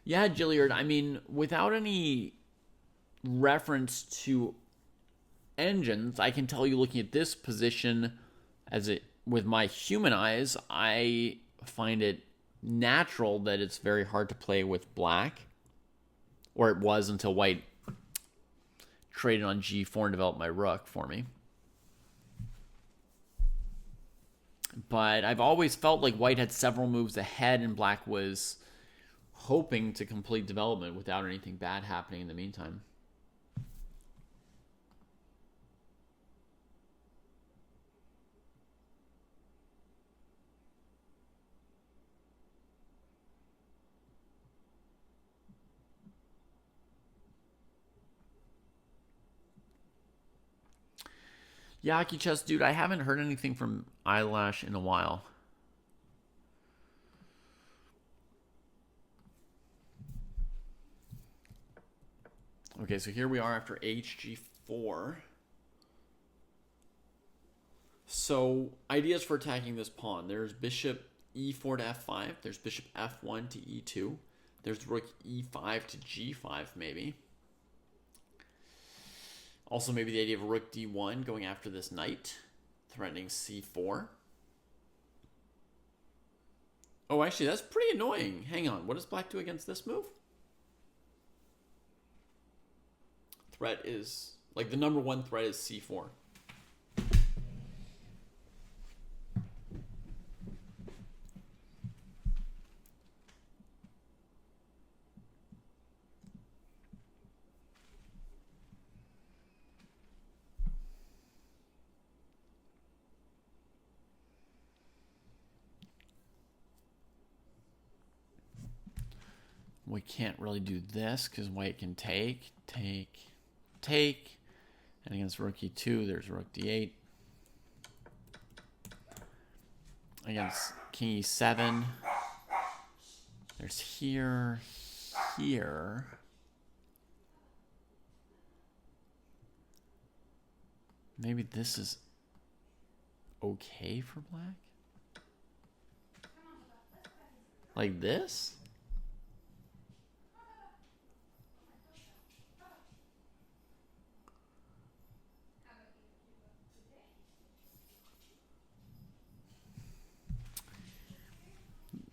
Yeah, Gilliard, I mean, without any reference to engines, I can tell you looking at this position with my human eyes, I find it natural that it's very hard to play with black, or it was until white traded on g4 and developed my rook for me. But I've always felt like white had several moves ahead and black was hoping to complete development without anything bad happening in the meantime. Yaki Chess, dude, I haven't heard anything from Eyelash in a while. Okay, so here we are after hg4. So, ideas for attacking this pawn. There's bishop e4 to f5. There's bishop f1 to e2. There's rook e5 to g5, maybe. Also, maybe the idea of rook d1 going after this knight, threatening c4. Oh, actually, that's pretty annoying. Hang on. What does black do against this move? Threat is, like, the number one threat is c4. We can't really do this because white can take. And against rook e2, there's rook d8. Against king e7, there's here. Maybe this is okay for black? Like this?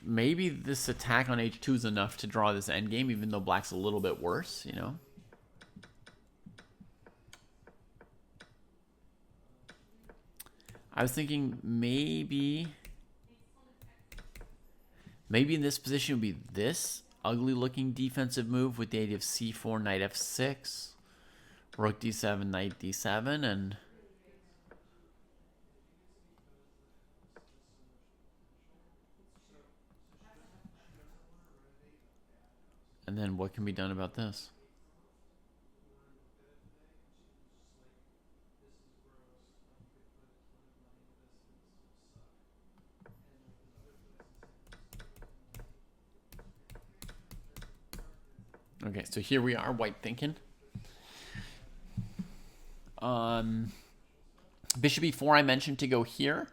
Maybe this attack on h2 is enough to draw this endgame, even though black's a little bit worse, you know? I was thinking maybe in this position would be this ugly looking defensive move with the idea of c4, knight f6, rook d7, knight d7, and then what can be done about this? Okay, so here we are, white thinking. Bishop e4 I mentioned to go here.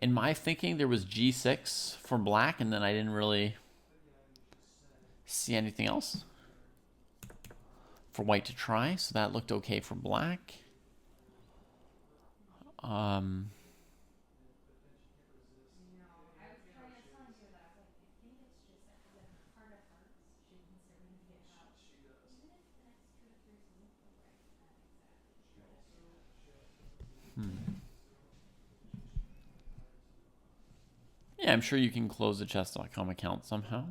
In my thinking, there was g6 for black, and then I didn't really see anything else for white to try, so that looked okay for black. Yeah, I'm sure you can close the chess.com account somehow.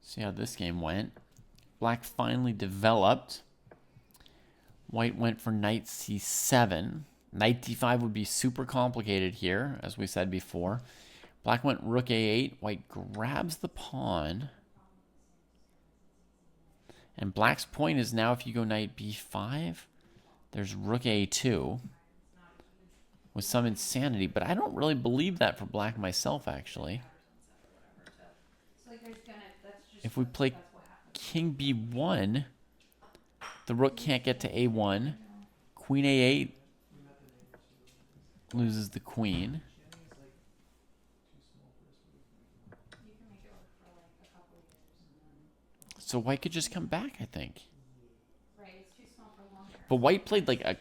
See how this game went. Black finally developed. White went for knight c7. Knight d5 would be super complicated here, as we said before. Black went rook a8. White grabs the pawn. And black's point is now if you go knight b5, there's rook a2 with some insanity. But I don't really believe that for black myself, actually. If we play king b1, the rook can't get to a1. Queen a8 loses the queen. So white could just come back, I think. But white played like a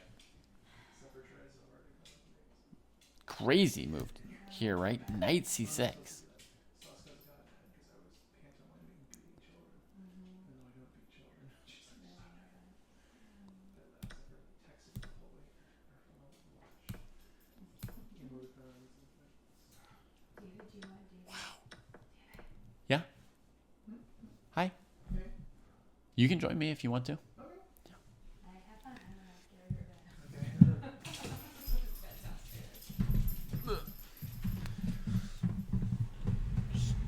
crazy move here, right? Knight c6. Yeah. Hi. You can join me if you want to.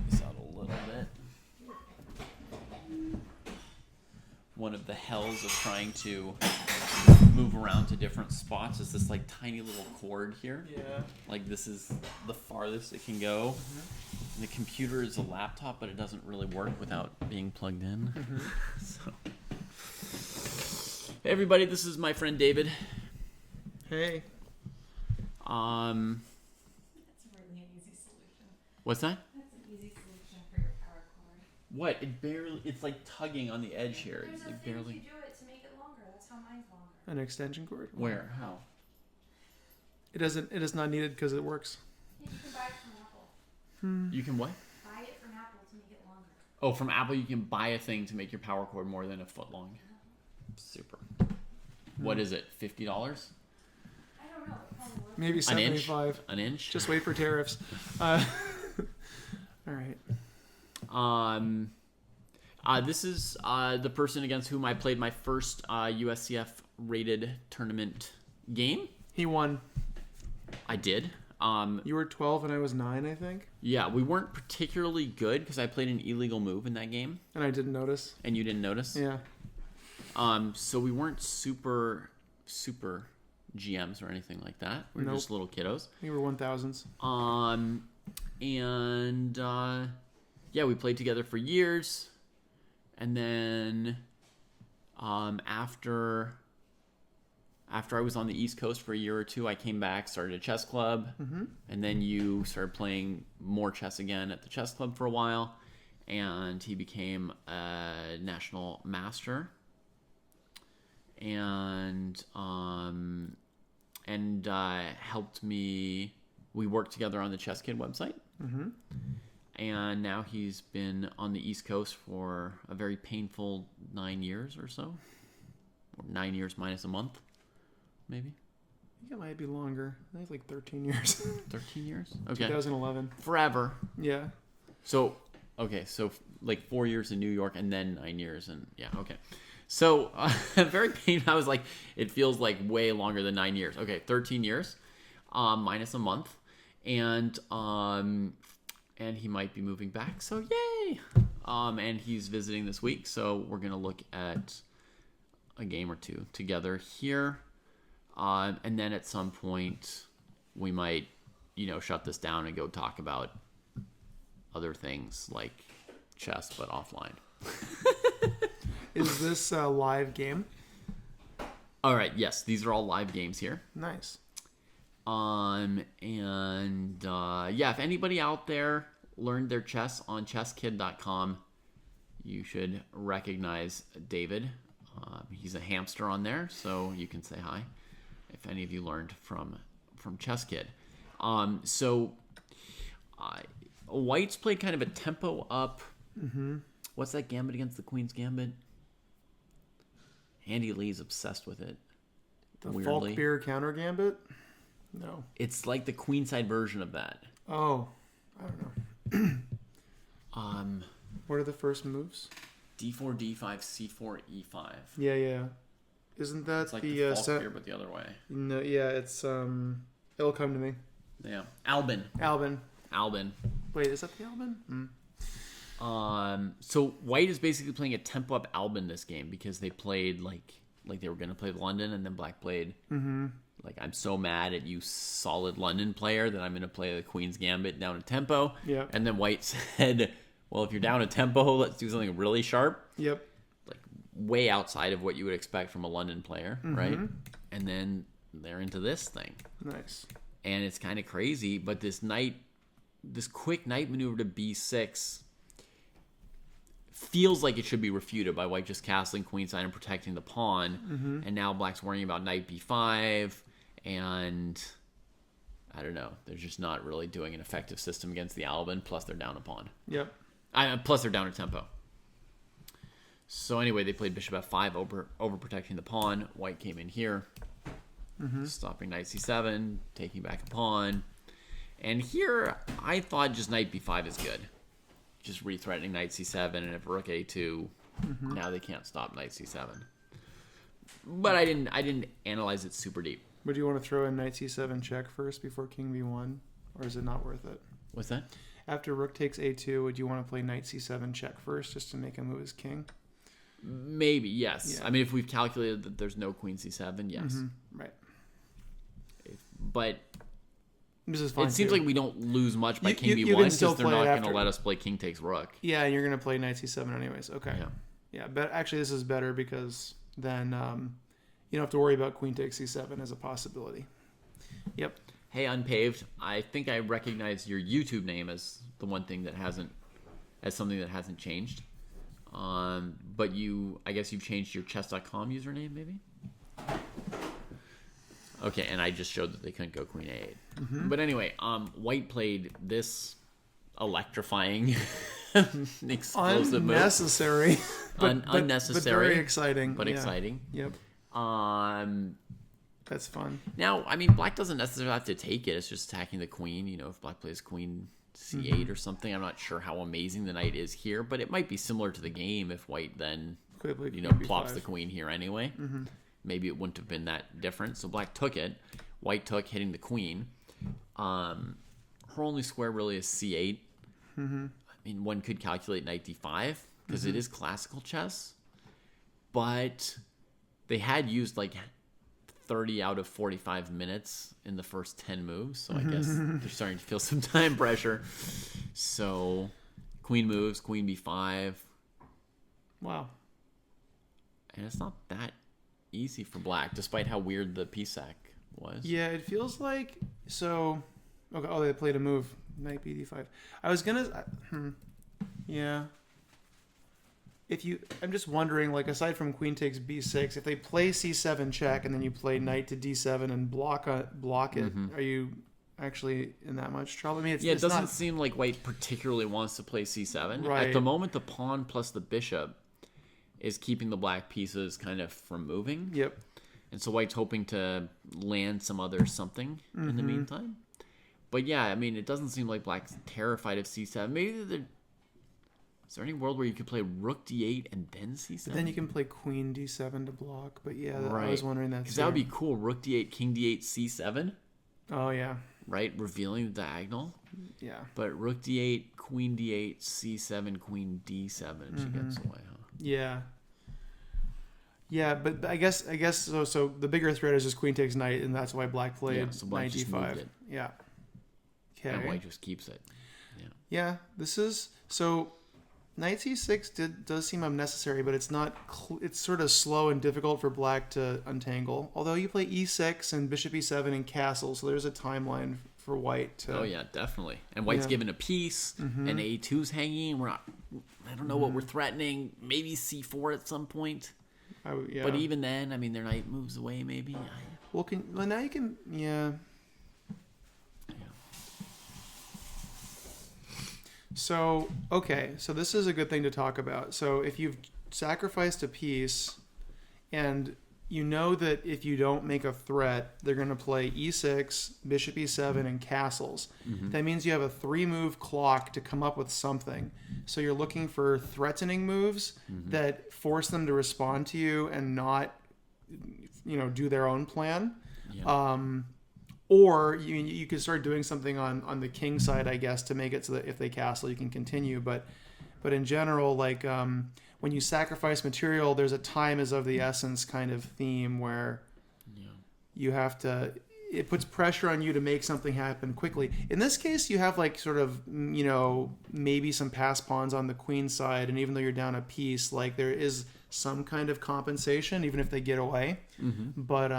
This out a little bit. One of the hells of trying to move around to different spots is this like tiny little cord here. Yeah. Like this is the farthest it can go. The computer is a laptop, but it doesn't really work without being plugged in. So, hey everybody, this is my friend David. Hey. That's really an easy solution. What's that? That's an easy solution for your power cord. What? It's like tugging on the edge here. There's It's a like thing barely. to do it to make it longer. That's how mine's longer. An extension cord? Where? How? It is not needed because it works. Yeah, you can buy it from Apple. You can what? Buy it from Apple to make it longer. Oh, from Apple, you can buy a thing to make your power cord more than a foot long. Super. What is it? $50? I don't know. It probably works. Maybe An inch? 75. An inch? Just wait for tariffs. All right. This is the person against whom I played my first USCF rated tournament game. He won. I did. You were 12 and I was 9, I think. Yeah, we weren't particularly good because I played an illegal move in that game. And I didn't notice. And you didn't notice? Yeah. So we weren't super GMs or anything like that. We were just little kiddos. We were 1000s. Yeah, we played together for years. And then after I was on the East Coast for a year or two, I came back, started a chess club, and then you started playing more chess again at the chess club for a while, and he became a national master, and helped me. We worked together on the Chess Kid website, and now he's been on the East Coast for a very painful 9 years or so, or 9 years minus a month. Maybe. I think it might be longer. I think it's like 13 years. 13 years? Okay. 2011. Forever. Yeah. So, okay, so like 4 years in New York and then 9 years. And yeah, okay. So, very painful. I was like, it feels like way longer than 9 years. Okay, 13 years minus a month. And he might be moving back. So, yay. And he's visiting this week. So, we're going to look at a game or two together here. And then at some point, we might, shut this down and go talk about other things like chess, but offline. Is this a live game? All right. Yes, these are all live games here. Nice. Yeah, if anybody out there learned their chess on chesskid.com, you should recognize David. He's a hamster on there, so you can say hi if any of you learned from Chess Kid. White's played kind of a tempo up. Mm-hmm. What's that gambit against the Queen's Gambit? Andy Lee's obsessed with it. The weirdly. Falkbeer counter gambit? No. It's like the queenside version of that. Oh, I don't know. What are the first moves? D4, D5, C4, E5. Yeah. Isn't that It's like the the Falkbeer, but the other way. No, yeah, it's it'll come to me. Yeah. Albin. Wait, is that the Albin? So White is basically playing a tempo up Albin this game because they played like they were gonna play London, and then Black played like, I'm so mad at you solid London player that I'm gonna play the Queen's Gambit down a tempo. Yeah. And then White said, well, if you're down a tempo, let's do something really sharp. Yep. Like way outside of what you would expect from a London player, right? And then they're into this thing. Nice. And it's kind of crazy, but this quick knight maneuver to B6 feels like it should be refuted by White just castling queenside and protecting the pawn. And now Black's worrying about knight B5, and I don't know. They're just not really doing an effective system against the Albin, plus they're down a pawn. Yep. Plus they're down a tempo. So anyway, they played bishop F5 over protecting the pawn. White came in here, stopping knight C7, taking back a pawn. And here, I thought just knight B5 is good. Just re-threatening knight C7, and if rook A2, now they can't stop knight C7. But I didn't analyze it super deep. Would you want to throw in knight C7 check first before king B1, or is it not worth it? What's that? After rook takes A2, would you want to play knight C7 check first just to make him move his king? Maybe, yes. Yeah. I mean, if we've calculated that there's no queen C7, yes. Right. But this is fine. it seems too. like we don't lose much by You- king you B1 can still because they're play not it going to after. let us play king takes rook. Yeah, and you're going to play knight C7 anyways. Okay. Yeah. Yeah, but actually this is better because then you don't have to worry about queen takes C7 as a possibility. Yep. Hey, Unpaved, I think I recognize your YouTube name as the one thing that as something that hasn't changed. But I guess you've changed your chess.com username, maybe? Okay, and I just showed that they couldn't go queen A8. But anyway, White played this electrifying, explosive move. Unnecessary. Unnecessary. But very exciting. But Yeah. exciting. Yep. That's fun. Now, I mean, Black doesn't necessarily have to take it. It's just attacking the queen. You know, if Black plays queen C8 or something, I'm not sure how amazing the knight is here, but it might be similar to the game if White then, Quickly, you know, queen plops B5. the queen here anyway. Maybe it wouldn't have been that different. So Black took it. White took, hitting the queen. Her only square really is C8. I mean, one could calculate knight D5 because it is classical chess, but they had used like 30 out of 45 minutes in the first 10 moves, so I guess they're starting to feel some time pressure. So queen moves, queen B5. Wow. And it's not that easy for Black, despite how weird the PSAC was. Yeah, it feels like so. Okay. Oh, they played a move. Knight BD5. I was gonna. Yeah. I'm just wondering, like, aside from queen takes B6, if they play C7 check and then you play knight to D7 and block it, are you actually in that much trouble? I mean, It doesn't seem like White particularly wants to play C7. Right. At the moment, the pawn plus the bishop is keeping the Black pieces kind of from moving. Yep. And so White's hoping to land some other something in the meantime. But yeah, I mean, it doesn't seem like Black's terrified of C7. Maybe is there any world where you could play rook D8 and then C7? But then you can play queen D7 to block. But yeah, Right. I was wondering that. Because that would be cool. Rook D8, king D8, C7. Oh yeah. Right? Revealing the diagonal. Yeah. But rook D8, queen D8, C7, queen D7. She gets away, huh? Yeah. Yeah, but I guess so. So the bigger threat is just queen takes knight, and that's why Black played Yeah, so Black knight just D5. moved it. Yeah. And Okay. White just keeps it. Yeah, this is so. Knight C6 does seem unnecessary, but it's not. It's sort of slow and difficult for Black to untangle. Although you play E6 and Bishop E7 and castle, so there's a timeline for White to. Oh yeah, definitely. And White's Yeah. given a piece, and A2's hanging. I don't know what we're threatening. Maybe C4 at some point. Yeah. But even then, I mean, their knight moves away. Maybe. well, now you can. Yeah. So, okay, so this is a good thing to talk about. So if you've sacrificed a piece and you know that if you don't make a threat, they're going to play e6, bishop e7, and castles. That means you have a 3-move clock to come up with something. So you're looking for threatening moves that force them to respond to you and not, do their own plan. Yeah. Or you could start doing something on the king side, I guess, to make it so that if they castle, you can continue. But in general, like when you sacrifice material, there's a time is of the essence kind of theme where you have to. It puts pressure on you to make something happen quickly. In this case, you have like sort of maybe some pass pawns on the queen side, and even though you're down a piece, like there is some kind of compensation, even if they get away. But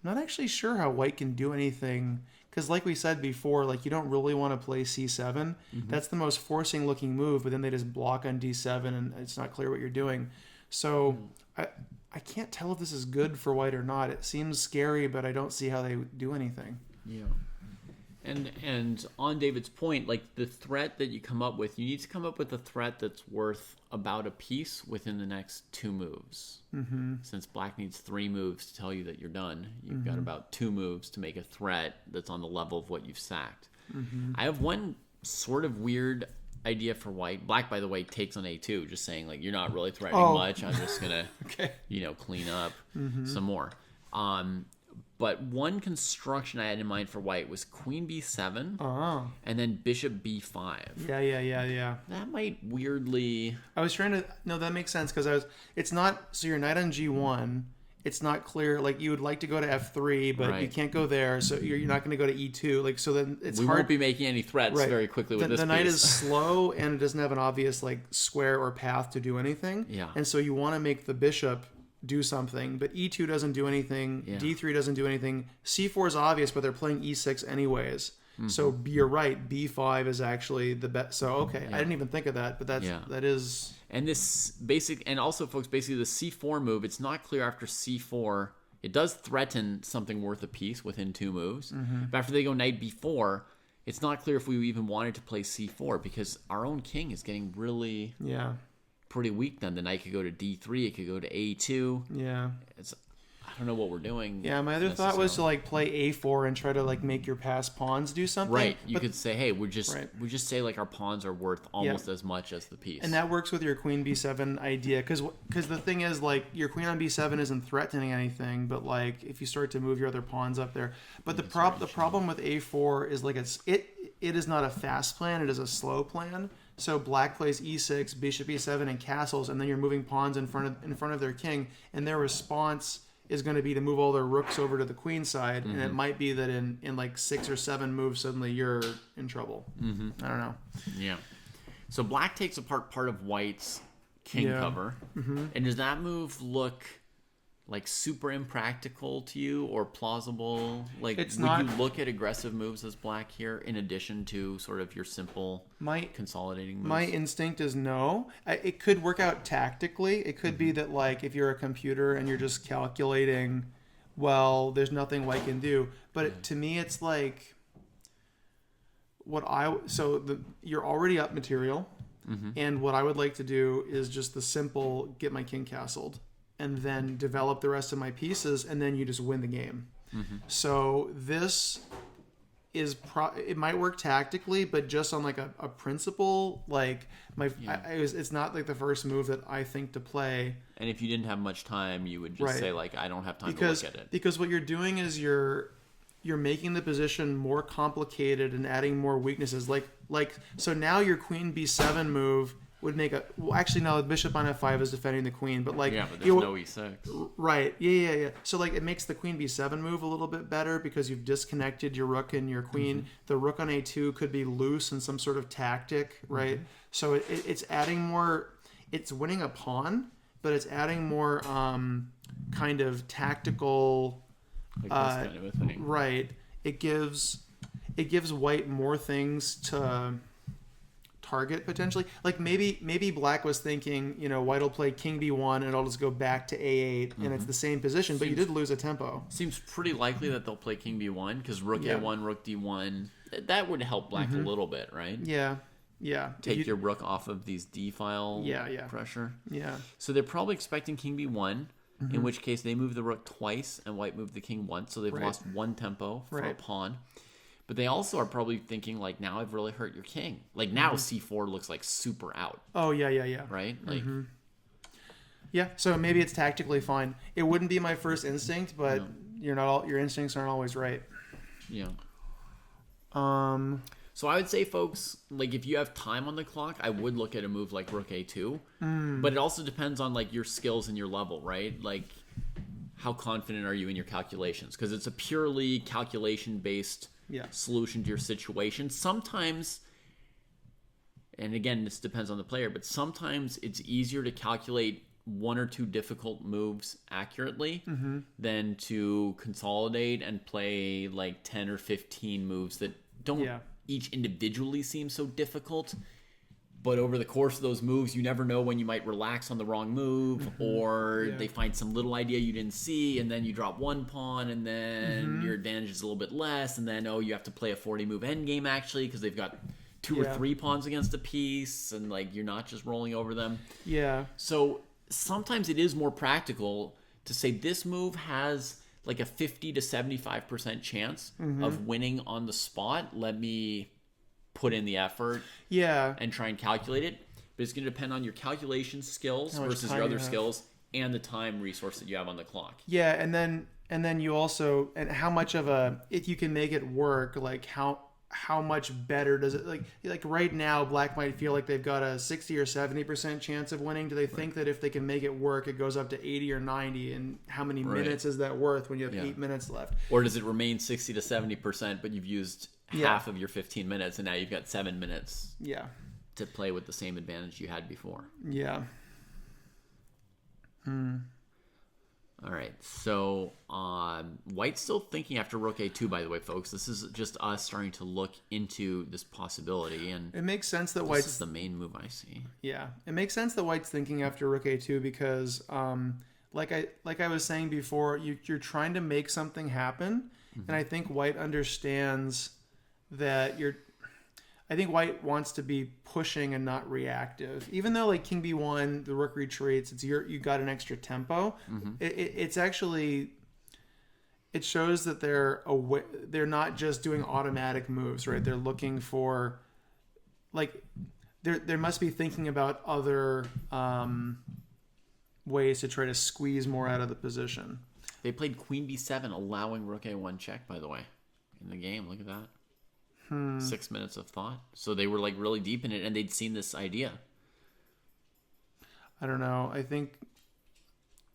not actually sure how white can do anything because like we said before, like you don't really want to play c7. That's the most forcing looking move, but then they just block on d7 and it's not clear what you're doing. So I can't tell if this is good for white or not. It seems scary, but I don't see how they do anything. Yeah. And on David's point, like the threat that you come up with, you need to come up with a threat that's worth about a piece within the next 2 moves. Since black needs 3 moves to tell you that you're done, you've got about 2 moves to make a threat that's on the level of what you've sacked. I have one sort of weird idea for white. Black, by the way, takes on a2, just saying like you're not really threatening much. I'm just gonna, clean up some more. But one construction I had in mind for white was queen b7 and then bishop b5. Yeah. That might weirdly... I was trying to... No, that makes sense because it's not... So your knight on g1, it's not clear. Like you would like to go to f3, but you can't go there. So you're not going to go to e2. Like so then it's hard... We won't be making any threats very quickly with this The knight piece. is slow and it doesn't have an obvious like square or path to do anything. Yeah. And so you want to make the bishop do something, but e2 doesn't do anything. D3 doesn't do anything. C4 is obvious, but they're playing e6 anyways. So you're right. B5 is actually the best. So okay, I didn't even think of that, but that is. And this and also folks, basically the C4 move. It's not clear after C4. It does threaten something worth a piece within 2 moves, but after they go knight B4, it's not clear if we even wanted to play C4 because our own king is getting really pretty weak. Then the knight could go to D3, it could go to A2. I don't know what we're doing. Yeah, my other thought was to like play A4 and try to like make your pass pawns do something. Right. You could say, hey, we just say like our pawns are worth almost as much as the piece. And that works with your queen B7 idea because the thing is like your queen on B7 isn't threatening anything, but like if you start to move your other pawns up there. But the problem with A4 is like it is not a fast plan, it is a slow plan. So black plays e6, bishop e7, and castles, and then you're moving pawns in front of their king, and their response is going to be to move all their rooks over to the queen side, and it might be that in like 6 or 7 moves suddenly you're in trouble. I don't know. Yeah. So black takes apart part of white's king cover, and does that move look like super impractical to you or plausible? Like, would you look at aggressive moves as black here in addition to sort of your simple consolidating moves? My instinct is no. It could work out tactically. It could be that like if you're a computer and you're just calculating, well, there's nothing white can do. But to me, it's like you're already up material, and what I would like to do is just the simple get my king castled, and then develop the rest of my pieces, and then you just win the game. So this is it might work tactically, but just on like a principle, like it's not like the first move that I think to play. And if you didn't have much time, you would just say like, I don't have time to look at it. Because what you're doing is you're making the position more complicated and adding more weaknesses. So now your queen b7 move would make actually no, the bishop on f5 is defending the queen, but like but there's no e6. Right. Yeah. So like it makes the queen b7 move a little bit better because you've disconnected your rook and your queen. The rook on a2 could be loose in some sort of tactic, right? So it's adding more. It's winning a pawn, but it's adding more kind of tactical. Like this kind of a thing. Right. It gives white more things to target potentially. Like maybe black was thinking, white will play king b1 and I'll just go back to a8 and it's the same position, but you did lose a tempo. Seems pretty likely that they'll play king b1 because rook a1, rook d1. That would help black a little bit, right? Yeah. Yeah. take your rook off of these d-file pressure. Yeah. So they're probably expecting king b1, in which case they move the rook twice and white moved the king once, so they've lost one tempo for a pawn. But they also are probably thinking, like, now I've really hurt your king. Like, now c4 looks like super out. Oh, yeah. Right? Like, Yeah, so maybe it's tactically fine. It wouldn't be my first instinct, but your instincts aren't always right. yeah. So I would say, folks, like, if you have time on the clock, I would look at a move like rook a2. But it also depends on, like, your skills and your level, right? Like, how confident are you in your calculations? Because it's a purely calculation-based solution to your situation. Sometimes, and again, this depends on the player, but sometimes it's easier to calculate one or two difficult moves accurately than to consolidate and play like 10 or 15 moves that don't each individually seem so difficult, but over the course of those moves, you never know when you might relax on the wrong move, or they find some little idea you didn't see, and then you drop one pawn, and then your advantage is a little bit less, and then, you have to play a 40-move endgame, actually, because they've got 2 or 3 pawns against a piece, and, like, you're not just rolling over them. Yeah. So sometimes it is more practical to say this move has like a 50 to 75% chance of winning on the spot. Let me put in the effort and try and calculate it. But it's going to depend on your calculation skills versus your other skills and the time resource that you have on the clock. Yeah, and then you also, and how much of a, if you can make it work, like how much better does it, like right now black might feel like they've got a 60 or 70% chance of winning. Do they think that if they can make it work, it goes up to 80 or 90, and how many minutes is that worth when you have 8 minutes left? Or does it remain 60 to 70%, but you've used half of your 15 minutes and now you've got 7 minutes to play with the same advantage you had before? All right, so white's still thinking after rook a2, by the way, folks. This is just us starting to look into this possibility, and it makes sense that this is the main move I see. Yeah, it makes sense that white's thinking after rook a2 because, like I was saying before, you're trying to make something happen, and I think white understands that I think white wants to be pushing and not reactive. Even though like king b1, the rook retreats, you got an extra tempo. It's actually, it shows that they're not just doing automatic moves, right? They're looking for, like, they must be thinking about other ways to try to squeeze more out of the position. They played queen b7, allowing rook a1 check, by the way, in the game. Look at that. 6 minutes of thought. So they were like really deep in it, and they'd seen this idea. I don't know. I think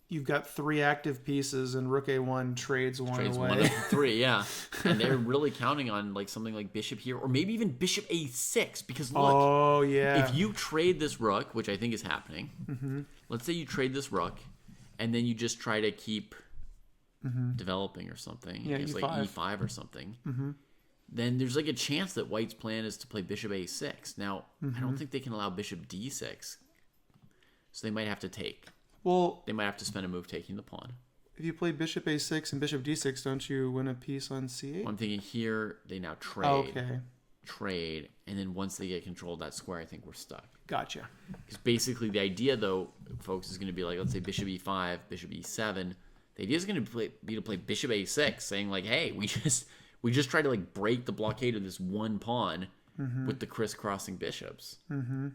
you've got 3 active pieces, and rook a1 trades one away. One of the 3, yeah. And they're really counting on like something like bishop here, or maybe even bishop a6. Because look, if you trade this rook, which I think is happening, let's say you trade this rook, and then you just try to keep developing or something. Yeah, it's E5. like e5 or something. Then there's like a chance that white's plan is to play bishop a6. Now, I don't think they can allow bishop d6. So they might have to take. Well, they might have to spend a move taking the pawn. If you play bishop a6 and bishop d6, don't you win a piece on c8? Well, I'm thinking here they now trade. Okay. Trade, and then once they get control of that square, I think we're stuck. Gotcha. Because basically the idea, though, folks, is going to be like, let's say bishop e5, bishop e7. The idea is going to be to play bishop a6, saying like, hey, we just try to like break the blockade of this one pawn with the crisscrossing bishops. Kind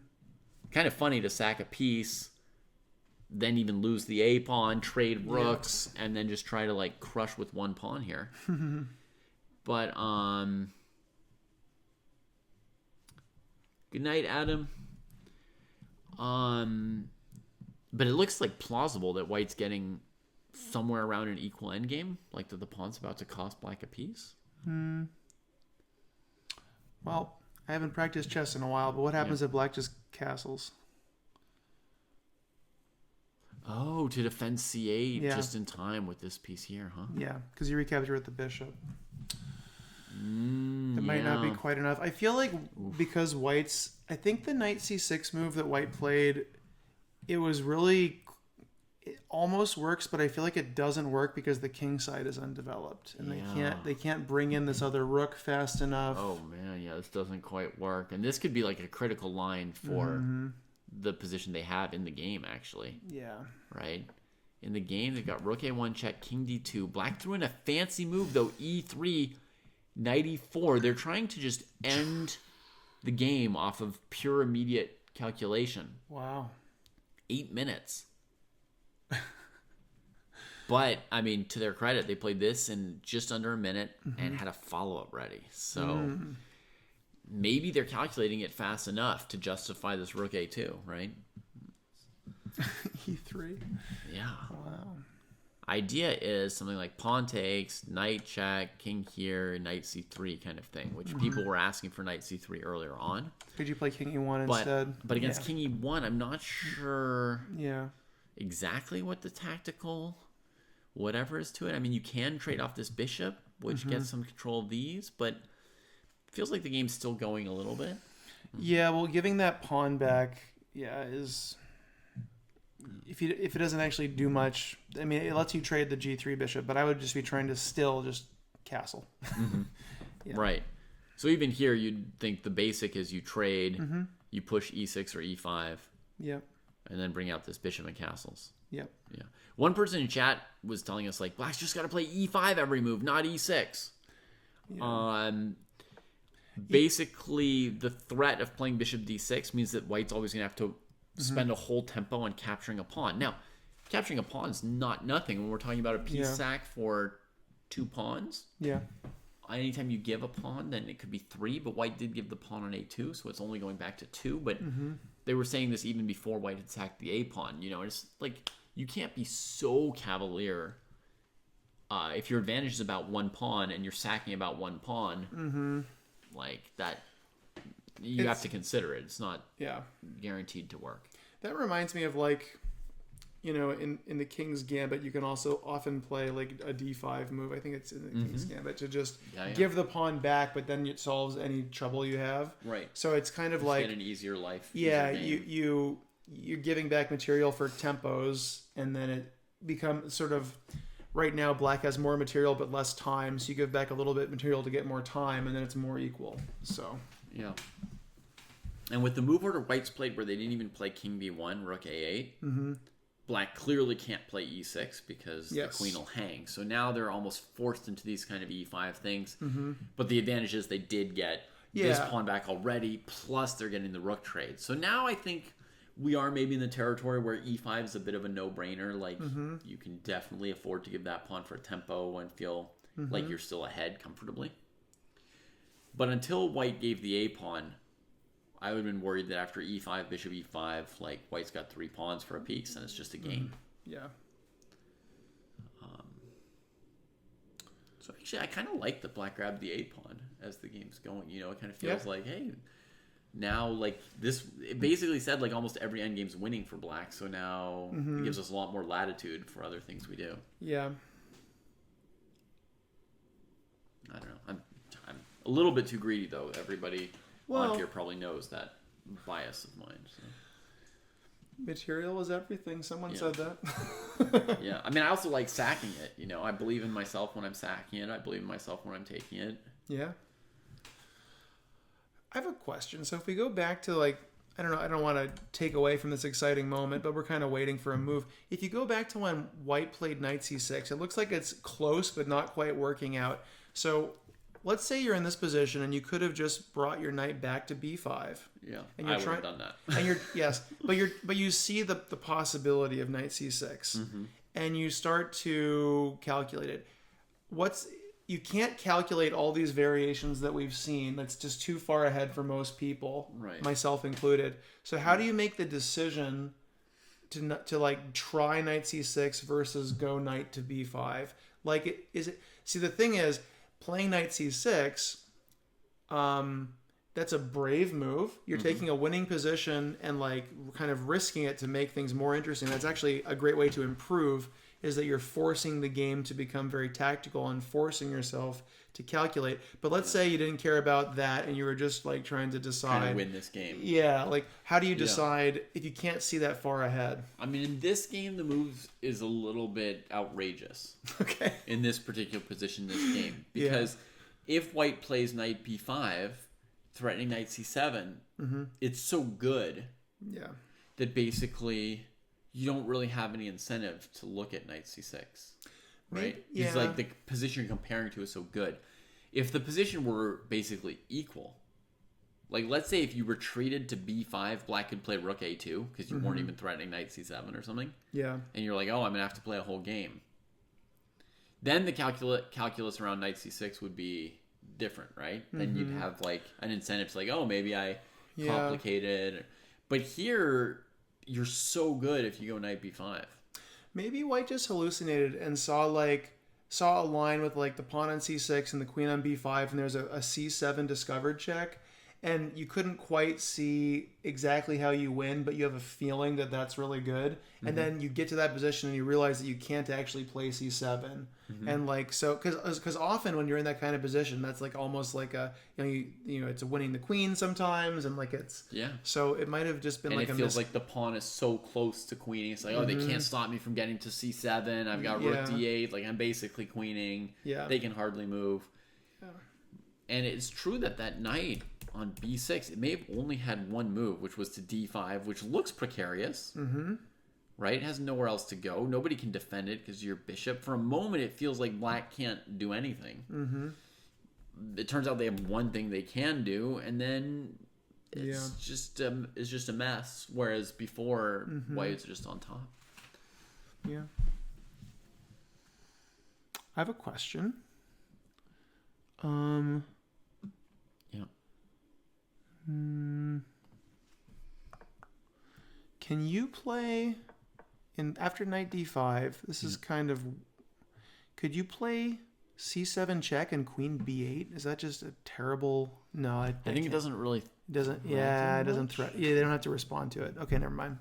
of funny to sack a piece, then even lose the a pawn, trade rooks, and then just try to like crush with one pawn here. But good night, Adam. But it looks like plausible that white's getting somewhere around an equal endgame, like that the pawn's about to cost black a piece. Well, I haven't practiced chess in a while, but what happens if black just castles? Oh, to defend c8 just in time with this piece here, huh? Yeah, because you recapture with the bishop. It might not be quite enough. I feel like because white's... I think the knight c6 move that white played, it was really... almost works, but I feel like it doesn't work because the king side is undeveloped, and they can't bring in this other rook fast enough. Oh man, yeah, this doesn't quite work, and this could be like a critical line for the position they have in the game. Actually, Yeah. right. In the game, they've got rook a1 check, king d2. Black threw in a fancy move though, e3, knight e4. They're trying to just end the game off of pure immediate calculation. Wow. 8 minutes. But, I mean, to their credit, they played this in just under a minute and had a follow-up ready. So maybe they're calculating it fast enough to justify this rook a2, right? E3. Yeah. Wow. Idea is something like pawn takes, knight check, king here, knight c3 kind of thing, which people were asking for knight c3 earlier on. Could you play king e1 instead? But against king e1, I'm not sure exactly what the tactical whatever is to it. I mean, you can trade off this bishop, which gets some control of these, but it feels like the game's still going a little bit. Yeah, well, giving that pawn back, is... If it doesn't actually do much, I mean, it lets you trade the g3 bishop, but I would just be trying to still just castle. Right. So even here, you'd think the basic is you trade, you push e6 or e5, Yep. and then bring out this bishop and castles. Yep. Yeah. One person in chat was telling us, like, Black's just got to play e5 every move, not e6. Yeah. Basically, the threat of playing bishop d6 means that White's always going to have to spend a whole tempo on capturing a pawn. Now, capturing a pawn is not nothing when we're talking about a piece sack for 2 pawns. Yeah. Anytime you give a pawn, then it could be 3, but White did give the pawn on a2, so it's only going back to 2. But they were saying this even before White had sacked the a pawn. You know, it's like you can't be so cavalier if your advantage is about 1 pawn and you're sacking about 1 pawn. Like that, you have to consider it. It's not guaranteed to work. That reminds me of, like, you know, in the King's Gambit, you can also often play like a d5 move. I think it's in the King's Gambit to just give the pawn back, but then it solves any trouble you have. Right. So it's kind of just like get an easier life. Yeah, easier game. you're giving back material for tempos, and then it becomes sort of. Right now, Black has more material but less time, so you give back a little bit material to get more time, and then it's more equal. So yeah. And with the move order White's played, where they didn't even play King b1, Rook a8, Black clearly can't play e6 because the queen will hang. So now they're almost forced into these kind of e5 things. But the advantage is they did get this pawn back already, plus they're getting the rook trade. So now I think we are maybe in the territory where e5 is a bit of a no-brainer. Like, you can definitely afford to give that pawn for a tempo and feel like you're still ahead comfortably. But until White gave the a pawn, I would have been worried that after e5, bishop e5, like, White's got 3 pawns for a piece, and it's just a game. Yeah. So actually, I kind of like that Black grabbed the a pawn as the game's going. You know, it kind of feels like, hey, now, like, this, it basically said, like, almost every endgame's winning for Black, so now it gives us a lot more latitude for other things we do. Yeah. I don't know. I'm a little bit too greedy, though. Everybody on here probably knows that bias of mine. So. Material is everything. Someone said that. Yeah. I mean, I also like sacking it. You know, I believe in myself when I'm sacking it. I believe in myself when I'm taking it. Yeah. I have a question. So if we go back to, like, I don't know, I don't want to take away from this exciting moment, but we're kind of waiting for a move. If you go back to when White played knight c6, it looks like it's close but not quite working out. So let's say you're in this position and you could have just brought your knight back to b5. Yeah, and you're I would have done that. And you're but you see the possibility of knight c6, and you start to calculate it. You can't calculate all these variations that we've seen. That's just too far ahead for most people, myself included. So how do you make the decision to like try knight c6 versus go knight to b5? Like, see, the thing is, playing knight c6, that's a brave move. You're taking a winning position and, like, kind of risking it to make things more interesting. That's actually a great way to improve is that you're forcing the game to become very tactical and forcing yourself to calculate. But let's say you didn't care about that and you were just like trying to decide. Trying to win this game. Yeah, like how do you decide if you can't see that far ahead? I mean, in this game, the move is a little bit outrageous. Okay. In this particular position, in this game, because if White plays Knight B5, threatening Knight C7, it's so good. Yeah. That basically you don't really have any incentive to look at Knight C6, right? Because like the position you're comparing to is so good. If the position were basically equal, like let's say if you retreated to B5, Black could play Rook A2 because you weren't even threatening Knight C7 or something. Yeah. And you're like, oh, I'm gonna have to play a whole game. Then the calculus around Knight C6 would be different, right? Then you'd have like an incentive to like, oh, maybe I complicated. But here, you're so good if you go Knight B5. Maybe White just hallucinated and saw a line with like the pawn on C6 and the queen on B5, and there's a C7 discovered check, and you couldn't quite see exactly how you win, but you have a feeling that that's really good. And then you get to that position and you realize that you can't actually play C7. And like, so, cause often when you're in that kind of position, that's like almost like a, you know, it's a winning the queen sometimes. And like, it's, so it might've just been and like it feels like the pawn is so close to queening. It's like, oh, they can't stop me from getting to C7. I've got Rook D8. Like I'm basically queening. Yeah. They can hardly move. Yeah. And it's true that knight on B6, it may have only had one move, which was to D5, which looks precarious. Right? It has nowhere else to go. Nobody can defend it because you're bishop. For a moment, it feels like Black can't do anything. It turns out they have one thing they can do, and then it's just a mess. Whereas before, White's just on top. Yeah. I have a question. Can you play after Knight D5? This is kind of. Could you play C7 check and Queen B8? Is that just a terrible? No, I think it doesn't really. Doesn't. Yeah, it doesn't threat. Yeah, they don't have to respond to it. Okay, never mind.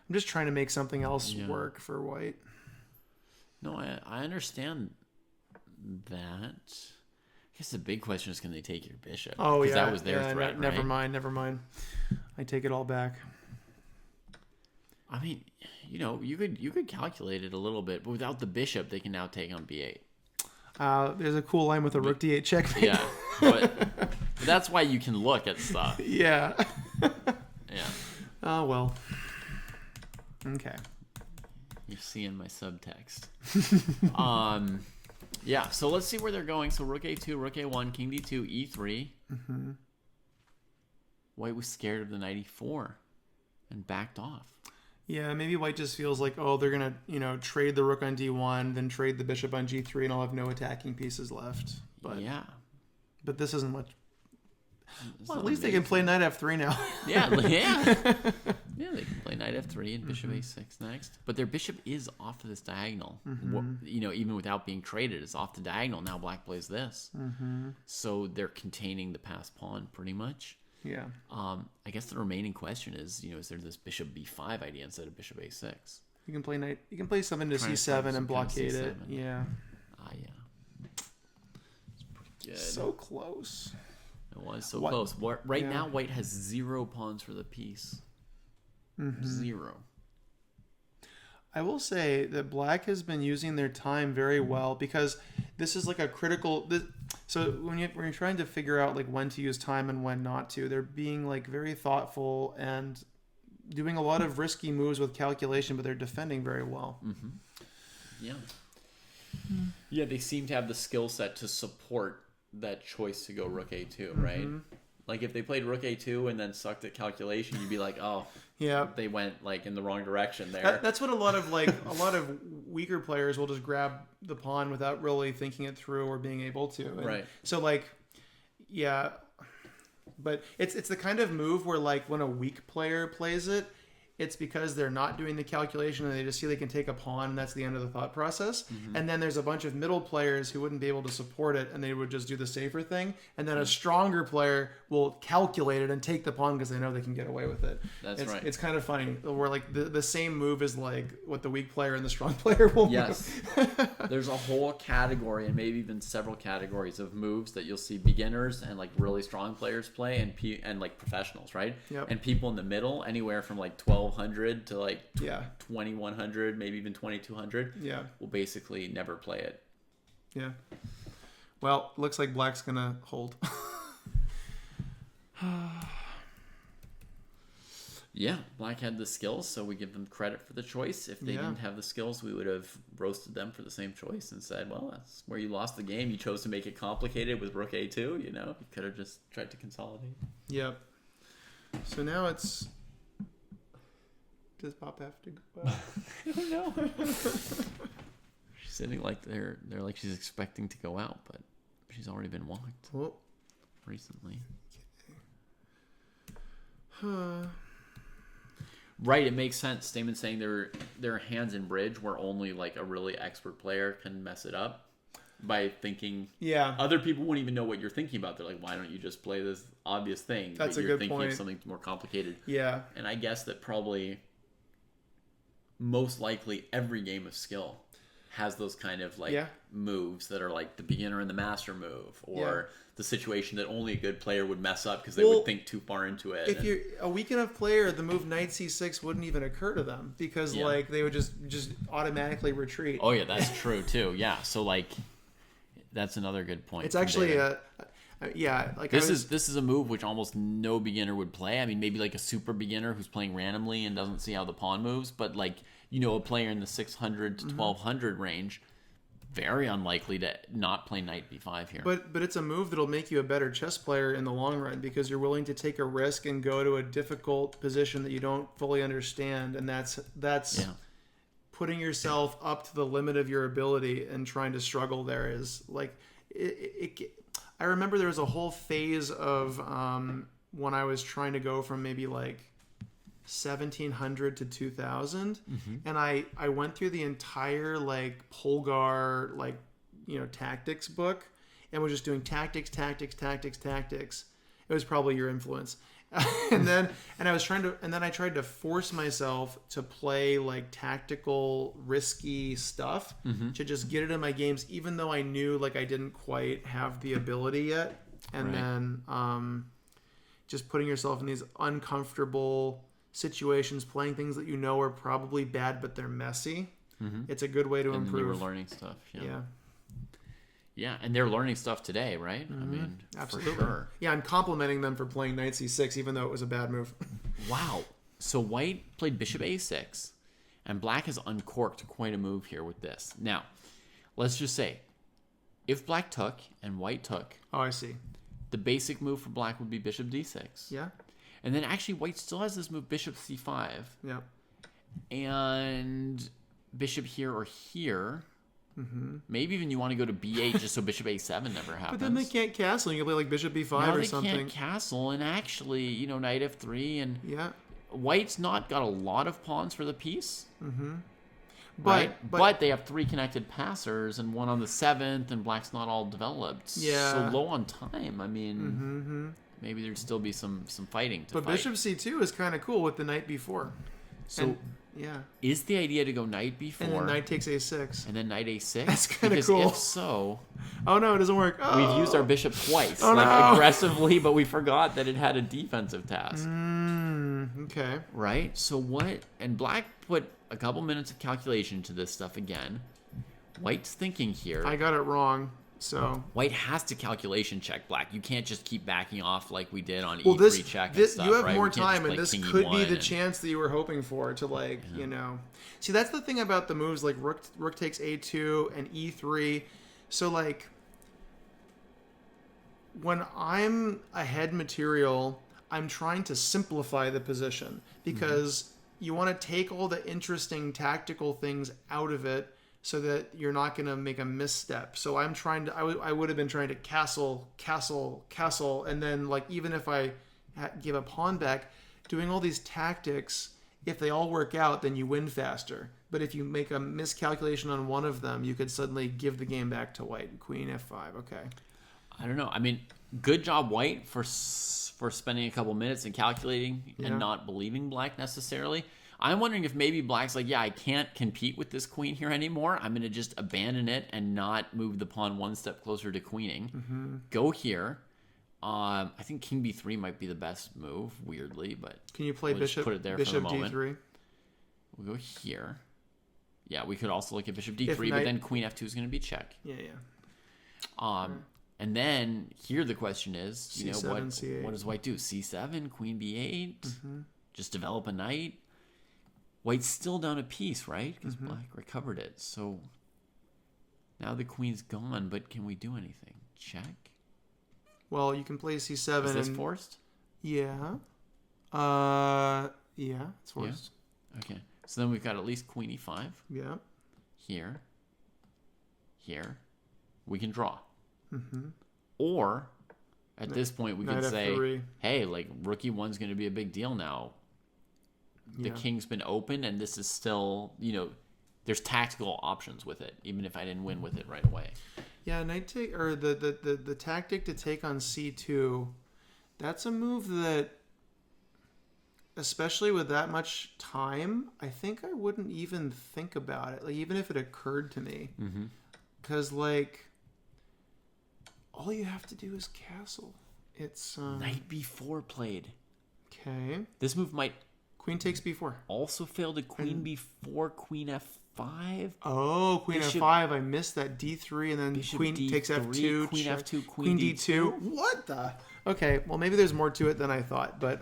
I'm just trying to make something else work for White. No, I understand that. I guess the big question is, can they take your bishop? Oh, yeah. That was their threat, Never right? Never mind. I take it all back. I mean, you could calculate it a little bit, but without the bishop, they can now take on B8. There's a cool line with a Rook D8 checkmate. Yeah, but that's why you can look at stuff. Yeah. Yeah. Oh, well. Okay. You're seeing my subtext. Yeah, so let's see where they're going. So Rook A2, Rook A1, King D2, E3. White was scared of the Knight E4 and backed off. Yeah, maybe White just feels like, oh, they're going to, trade the Rook on D1, then trade the Bishop on G3, and I'll have no attacking pieces left. But But this isn't much. Well, at least they can play Knight F3 now. Yeah, they can play Knight F3 and Bishop A6 next. But their bishop is off to this diagonal. Even without being traded, it's off the diagonal. Now Black plays this. So they're containing the passed pawn pretty much. Yeah. I guess the remaining question is, is there this Bishop B5 idea instead of Bishop A6? You can play Knight. You can play something to C7 and blockade it. Yeah. Yeah. It's pretty good. So close. It was so close. Right now, White has 0 pawns for the piece. 0. I will say that Black has been using their time very well, because this is like a critical. So when you're trying to figure out like when to use time and when not to, they're being like very thoughtful and doing a lot of risky moves with calculation, but they're defending very well. Yeah. Yeah, they seem to have the skill set to support that choice to go Rook A2, right? Like if they played Rook A2 and then sucked at calculation, you'd be like, oh, yeah, they went like in the wrong direction there. That's what a lot of weaker players will just grab the pawn without really thinking it through or being able to. And right. So like, yeah, but it's the kind of move where like when a weak player plays it, it's because they're not doing the calculation and they just see they can take a pawn and that's the end of the thought process. And then there's a bunch of middle players who wouldn't be able to support it and they would just do the safer thing. And then a stronger player will calculate it and take the pawn because they know they can get away with it. That's right. It's kind of funny where like the same move is like what the weak player and the strong player will Yes. There's a whole category and maybe even several categories of moves that you'll see beginners and like really strong players play and like professionals, right? Yep. And people in the middle, anywhere from like 1200 to like Yeah. 2100, maybe even 2200, Yeah. will basically never play it. Yeah. Well, looks like black's gonna hold. Yeah, black had the skills, so we give them credit for the choice. If they didn't have the skills, we would have roasted them for the same choice and said, well, that's where you lost the game. You chose to make it complicated with rook a2, you know? You could have just tried to consolidate. Yep. So now it's... Does Pop have to go out? I don't know. She's sitting like they're like she's expecting to go out, but she's already been walked Oh. recently. Huh. Right, it makes sense. Stamen saying there are hands in bridge where only like a really expert player can mess it up by thinking. Yeah. Other people wouldn't even know what you're thinking about. They're like, why don't you just play this obvious thing? That's but a you're good thinking point. of something more complicated. Yeah. And I guess that probably most likely every game of skill has those kind of like moves that are like the beginner and the master move, or the situation that only a good player would mess up because they would think too far into it. If you're a weak enough player, the move knight c6 wouldn't even occur to them because like they would just automatically retreat. Oh yeah, that's true too. Yeah, so like that's another good point. It's actually like this is a move which almost no beginner would play. I mean, maybe like a super beginner who's playing randomly and doesn't see how the pawn moves, but like, you know, a player in the 600 to 1200 range, very unlikely to not play knight b5 here. But it's a move that'll make you a better chess player in the long run because you're willing to take a risk and go to a difficult position that you don't fully understand, and that's putting yourself up to the limit of your ability and trying to struggle there is like I remember there was a whole phase of when I was trying to go from maybe like 1700 to 2000 and I went through the entire like Polgar like, you know, tactics book and was just doing tactics. It was probably your influence. and then I tried to force myself to play like tactical risky stuff to just get it in my games, even though I knew like I didn't quite have the ability yet. And then just putting yourself in these uncomfortable situations, playing things that you know are probably bad, but they're messy. It's a good way to improve. You were learning stuff. Yeah, and they're learning stuff today, right? I mean, absolutely. for sure. Yeah, I'm complimenting them for playing knight c6, even though it was a bad move. Wow. So white played bishop a6, and black has uncorked quite a move here with this. Now, let's just say, if black took and white took, Oh, I see. the basic move for black would be bishop d6. Yeah. And then actually white still has this move bishop c5. Yeah. And bishop here or here. Maybe even you want to go to b8 just so bishop a7 never happens. But then they can't castle. You can play like bishop b5 or something. They can't castle, and actually, you know, knight f3, and Yeah. white's not got a lot of pawns for the piece. But But they have 3 connected passers and 1 on the 7th, and black's not all developed. Yeah. So low on time. I mean, maybe there'd still be some fighting to But fight. bishop c2 is kind of cool with the knight b4. So And, yeah. is the idea to go knight b4 And then knight takes a6. and then knight a6? That's kinda Because cool. if so, Oh no, it doesn't work. Oh. we've used our bishop twice, Oh, like no. aggressively, but we forgot that it had a defensive task. Okay. Right? So what? And black put a couple minutes of calculation to this stuff again. White's thinking here. I got it wrong. So White has to calculation check black. You can't just keep backing off like we did on well, E3 check and stuff, you have right? more We can't just time, and play this king could be E1 the and- chance that you were hoping for to like, you know. See, that's the thing about the moves like rook takes a2 and e3. So like when I'm ahead material, I'm trying to simplify the position because you want to take all the interesting tactical things out of it so that you're not going to make a misstep. So I'm trying to, I would have been trying to castle, and then like even if I give a pawn back, doing all these tactics if they all work out, then you win faster. But if you make a miscalculation on one of them, you could suddenly give the game back to white. Queen f5. Okay. I don't know. I mean, good job, white, for spending a couple minutes and calculating and not believing black necessarily. I'm wondering if maybe black's like, yeah, I can't compete with this queen here anymore. I'm going to just abandon it and not move the pawn one step closer to queening. Go here. I think king b3 might be the best move, weirdly, but can you play we'll just bishop? put it there Bishop for the moment. d3. We'll go here. Yeah, we could also look at bishop d3, If but knight- then queen f2 is going to be check. Yeah. And then here the question is, you know, C7, C8. what does white do? c7, queen b8, just develop a knight. White's still down a piece, right? Because black recovered it. So now the queen's gone, but can we do anything? Check. Well, you can play c7. Is this and, forced? Yeah. Yeah, it's forced. Okay. So then we've got at least queen e5. Yeah. Here. We can draw. Or at this point we Knight could say, F3. hey, like rook e1's going to be a big deal now. The king's been open, and this is still, you know, there's tactical options with it, even if I didn't win with it right away. Yeah, knight take, or the tactic to take on c2, that's a move that, especially with that much time, I think I wouldn't even think about it, like even if it occurred to me, because like all you have to do is castle. It's Knight b4 played. Okay. This move might Queen takes b4. also fail to queen b4, queen f5. Oh, queen Bishop- f5. I missed that d3, and then Bishop queen takes D3, f2. queen check. f2, queen d2. What the? Okay, well maybe there's more to it than I thought, but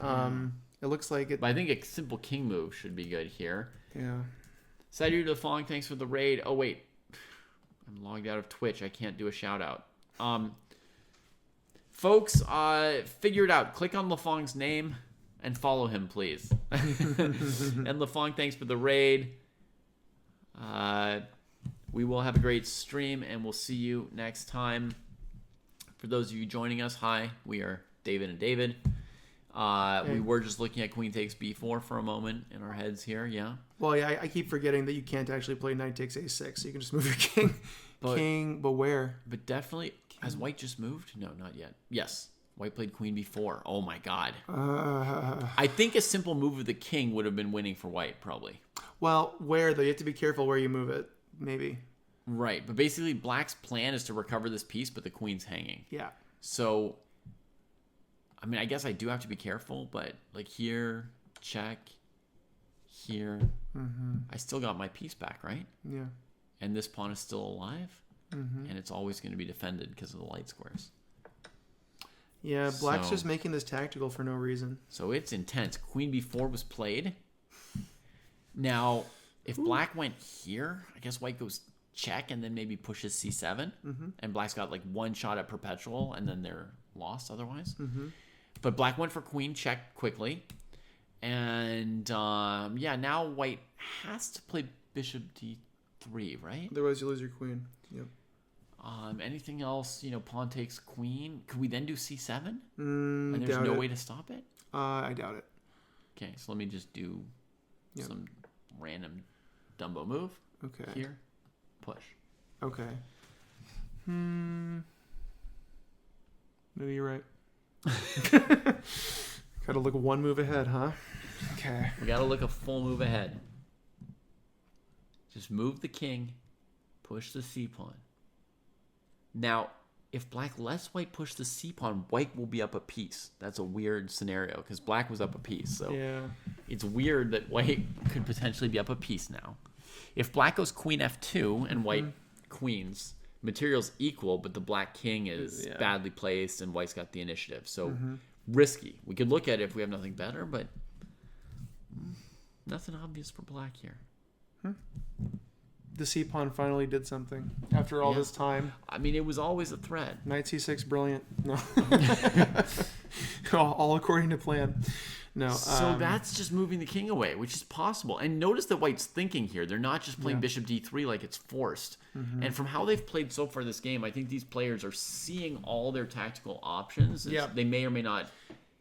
it looks like it. But I think a simple king move should be good here. Yeah. Sadu to Fong, thanks for the raid. Oh wait, I'm logged out of Twitch. I can't do a shout out. Folks, figure it out. Click on LaFong's name and follow him, please. And LaFong, thanks for the raid. We will have a great stream, and we'll see you next time. For those of you joining us, hi. We are David and David. We were just looking at queen takes b4 for a moment in our heads here, yeah. Well, yeah, I keep forgetting that you can't actually play knight takes a6, so you can just move your king. But where? But definitely, has white just moved? No, not yet. Yes, white played queen b4. Oh my god. I think a simple move of the king would have been winning for white, probably. Well, where though? You have to be careful where you move it. Maybe. Right, but basically black's plan is to recover this piece, but the queen's hanging. Yeah. So, I mean, I guess I do have to be careful, but like here, check, here, I still got my piece back, right? Yeah. And this pawn is still alive, and it's always going to be defended because of the light squares. Yeah, black's So- just making this tactical for no reason. So it's intense. Queen b4 was played. Now, if black went here, I guess white goes check and then maybe pushes c7. And black's got like one shot at perpetual, and then they're lost otherwise. But black went for queen check quickly. And yeah, now white has to play bishop d3, right? Otherwise, you lose your queen. Yep. Anything else? You know, pawn takes queen. Could we then do c7? And And there's no way to stop it? I doubt it. Okay, so let me just do some random Dumbo move. Okay. Here, push. Okay. Maybe you're right. Gotta look one move ahead, huh? Okay. We gotta look a full move ahead. Just move the king, push the c pawn. Now, if black lets white push the c pawn, white will be up a piece. That's a weird scenario because black was up a piece. So Yeah. it's weird that white could potentially be up a piece now. If black goes queen f2 and white queens, material's equal, but the black king is badly placed and white's got the initiative. So risky. We could look at it if we have nothing better, but nothing obvious for black here. The c pawn finally did something after all this time. I mean, it was always a threat. Knight c6, brilliant. No. all according to plan. No. So that's just moving the king away, which is possible. And notice that white's thinking here. They're not just playing bishop d3 like it's forced. And from how they've played so far this game, I think these players are seeing all their tactical options. They may or may not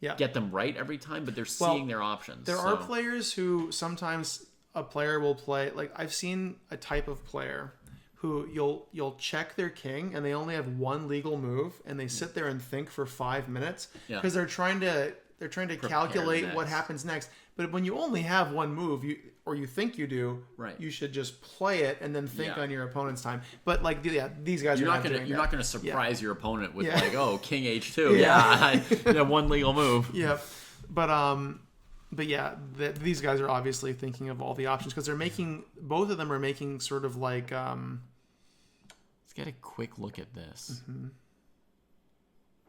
get them right every time, but they're seeing their options. There are players who sometimes a player will play, like I've seen a type of player who you'll check their king and they only have one legal move and they sit there and think for 5 minutes because they're trying to calculate what happens next. But when you only have one move, you think you do, you should just play it and then think on your opponent's time. But like these guys you're are not doing you're not gonna surprise your opponent with like, oh, king h2. One legal move. Yeah. But yeah, these guys are obviously thinking of all the options because both of them are making sort of like. Let's get a quick look at this. Mm-hmm.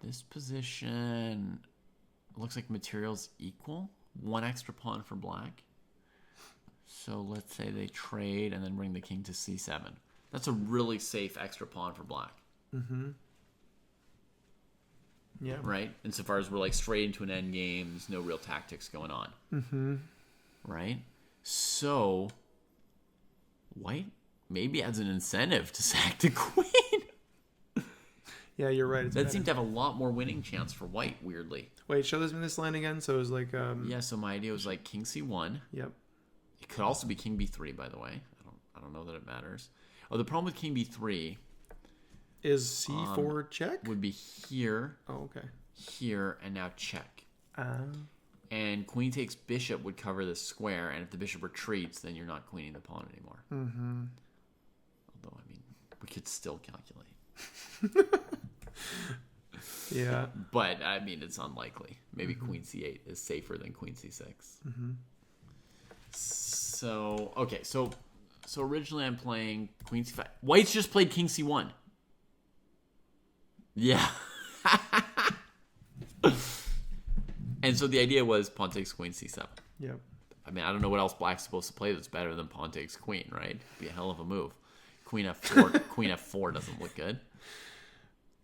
This position looks like materials equal. One extra pawn for black. So let's say they trade and then bring the king to c7. That's a really safe extra pawn for black. Mm-hmm. Yeah. Right? Insofar as we're like straight into an end game, there's no real tactics going on. Mm-hmm. Right? So white maybe adds an incentive to sack the queen. Yeah, you're right. That seemed to have a lot more winning chance for white, weirdly. Wait, show this line again. So it was like so my idea was like king c1. Yep. It could also be king b3, by the way. I don't know that it matters. Oh, the problem with king b3 is c4 check? Would be here. Oh, okay. Here and now check. And queen takes bishop would cover this square, and if the bishop retreats, then you're not queening the pawn anymore. Mm-hmm. Although, I mean, we could still calculate. Yeah. But, I mean, it's unlikely. Maybe queen c8 is safer than queen c6. Mm-hmm. So, okay, so originally I'm playing queen c5. White's just played king c1. Yeah. And so the idea was pawn takes queen c7. Yep. I mean, I don't know what else black's supposed to play that's better than pawn takes queen, right? It'd be a hell of a move. Queen f4. Queen f4 doesn't look good.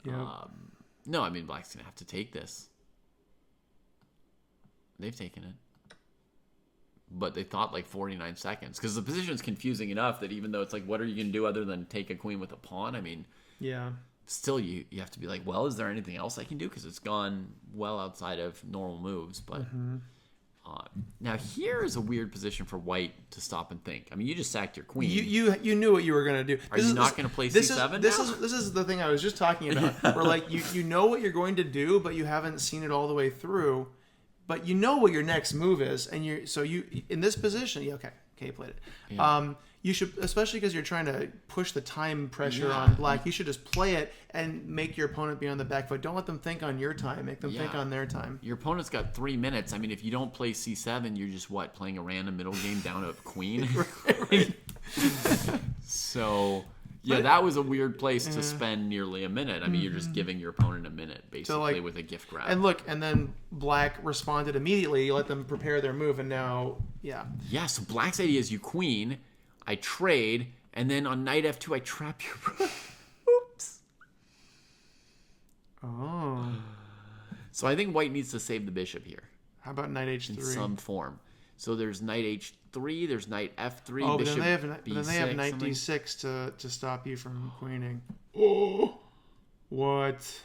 Yep. No, I mean, black's going to have to take this. They've taken it. But they thought like 49 seconds. Because the position is confusing enough that even though it's like, what are you going to do other than take a queen with a pawn? I mean, yeah. Still, you have to be like, well, is there anything else I can do? Because it's gone well outside of normal moves. But now here is a weird position for white to stop and think. I mean, you just sacked your queen. You knew what you were going to do. Are you not going to play c7 This is the thing I was just talking about. Where like you know what you're going to do, but you haven't seen it all the way through. But you know what your next move is, and you in this position. Yeah, okay, you played it. Yeah. You should, especially because you're trying to push the time pressure on black. You should just play it and make your opponent be on the back foot. Don't let them think on your time. Make them think on their time. Your opponent's got 3 minutes. I mean, if you don't play c7, you're just playing a random middle game down to a queen. Right. So. Yeah, that was a weird place to spend nearly a minute. I mean, you're just giving your opponent a minute, basically, with a gift grab. And then black responded immediately. You let them prepare their move, and now, Yeah, so black's idea is you queen, I trade, and then on knight f2, I trap your... Oops. Oh. So I think white needs to save the bishop here. How about knight h3? In some form. So there's knight h3, there's knight f3, oh, bishop but then they have knight something. d6 to stop you from queening. Oh, what?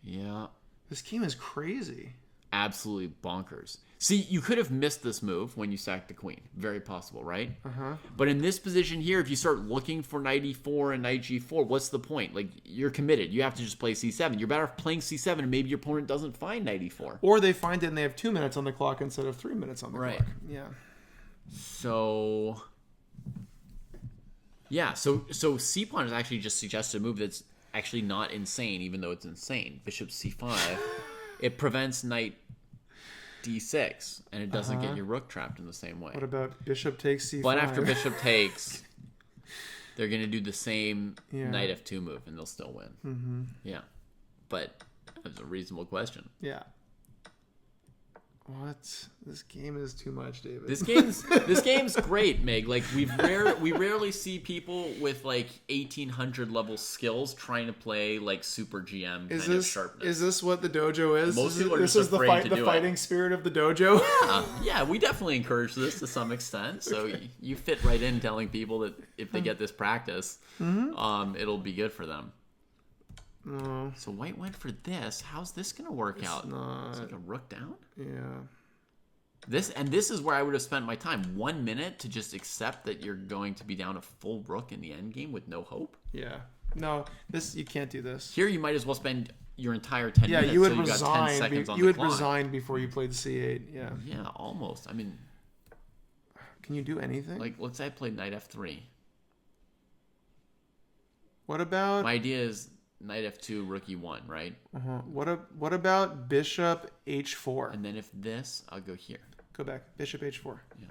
Yeah. This game is crazy. Absolutely bonkers. See, you could have missed this move when you sacked the queen. Very possible, right? Uh-huh. But in this position here, if you start looking for knight e4 and knight g4, what's the point? Like, you're committed. You have to just play c7. You're better off playing c7, and maybe your opponent doesn't find knight e4. Or they find it and they have 2 minutes on the clock instead of 3 minutes on the clock. Yeah. So, so c-pawn is actually just suggested a move that's actually not insane, even though it's insane. Bishop c5. It prevents knight d6, and it doesn't get your rook trapped in the same way. What about bishop takes c5? But after bishop takes, they're going to do the same knight f2 move, and they'll still win. Mm-hmm. Yeah. But that's a reasonable question. Yeah. What? This game is too much, David. This game's great, Meg. Like we rarely see people with like 1800 level skills trying to play like super GM kind of sharpness. Is this what the dojo is? Most people are this just is the afraid to do the fighting spirit of the dojo. Yeah, we definitely encourage this to some extent. So you fit right in telling people that if they get this practice, it'll be good for them. No, So white went for this. How's this going to work it's out? not. It's like a rook down? Yeah. This is where I would have spent my time. 1 minute to just accept that you're going to be down a full rook in the endgame with no hope. Yeah. No, you can't do this. Here you might as well spend your entire 10 Yeah, minutes you would so you got 10 resign. seconds on You the would clock. resign before you played c8. Yeah. Yeah, almost. I mean, Can you do anything? like, let's say I played knight f3. What about My idea is knight f2, rook e1, right? what about bishop h4? And then if this, I'll go here. Go back. Bishop h4. Yeah.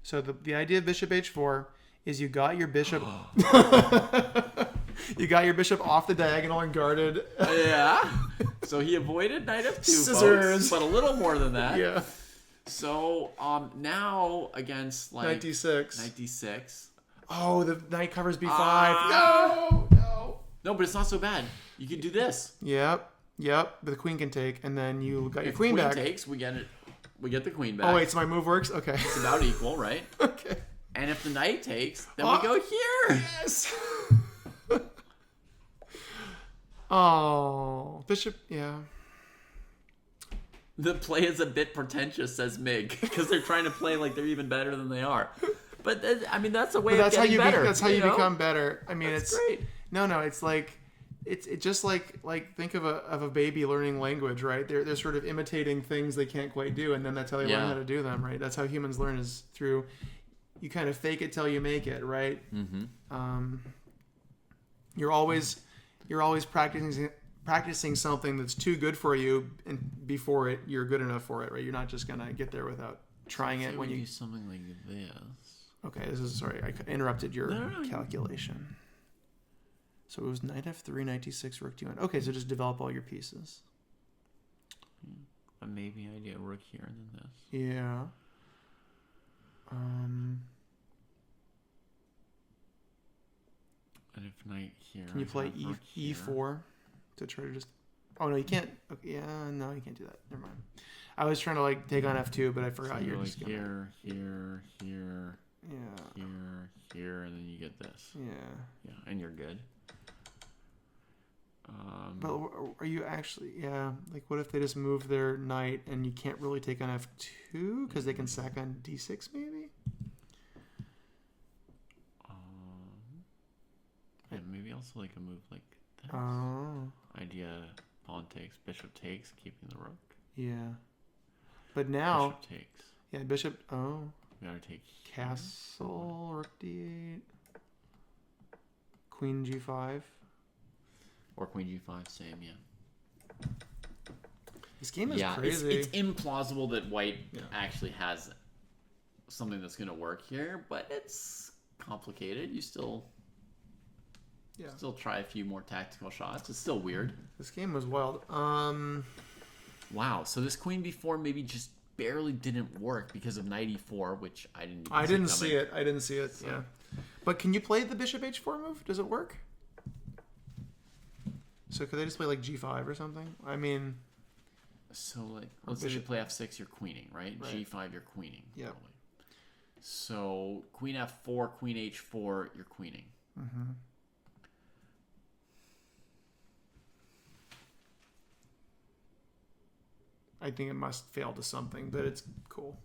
So the idea of bishop h4 is you got your bishop you got your bishop off the diagonal and guarded. Yeah. So he avoided knight f2, Scissors. folks, but a little more than that. Yeah. So now against like Knight d6. knight d6. Oh, the knight covers b5. Ah. No. No, but it's not so bad. You can do this. Yep. But the queen can take, and then you got your If queen back. takes, we get it. We get the queen back. Oh wait, so my move works. Okay. It's about equal, right? Okay. And if the knight takes, then we go here. Yes. Oh, bishop. Yeah. The play is a bit pretentious, says Mig, because they're trying to play like they're even better than they are. But I mean, that's a way But of getting better. That's how you know? become better. I mean, That's it's great. No, it's like it's just like think of a baby learning language, right? They're sort of imitating things they can't quite do, and then that's how they learn how to do them, right? That's how humans learn, is through you kind of fake it till you make it, right? Mm-hmm. You're always practicing something that's too good for you, and before it you're good enough for it, right? You're not just gonna get there without trying it when you do something like this. Okay, sorry, I interrupted your No. calculation. So it was knight f3, knight d6, rook d1. Okay, so just develop all your pieces. But maybe I do a rook here and then this. Yeah. And if knight here, Can you play e4 to try to just... Oh, no, you can't. Okay, yeah, no, you can't do that. Never mind. I was trying to like take on f2, but I forgot So you're like just gonna... here, Yeah. here, and then you get this. Yeah. Yeah, and you're good. But are you actually... Yeah, like what if they just move their knight and you can't really take on f2 because they can sack on d6 maybe? Yeah, maybe also like a move like this. Oh. Idea, pawn takes, bishop takes, keeping the rook. Yeah. But now... Bishop takes. Yeah, bishop... Oh. We gotta take Castle, rook d8. Queen g5. or queen g5, same, yeah. This game is Yeah, crazy. it's implausible that white actually has something that's gonna work here, but it's complicated. You still try a few more tactical shots. It's still weird. This game was wild. Wow, so this queen b4 maybe just barely didn't work because of knight e4, which I didn't. I didn't see it. So. Yeah, but can you play the bishop h4 move? Does it work? So could they just play like g5 or something? I mean, so like let's say you play f6, you're queening, right? G5, you're queening. Yeah. Probably. So queen f4, queen h4, you're queening. Mm-hmm. I think it must fail to something, but it's cool.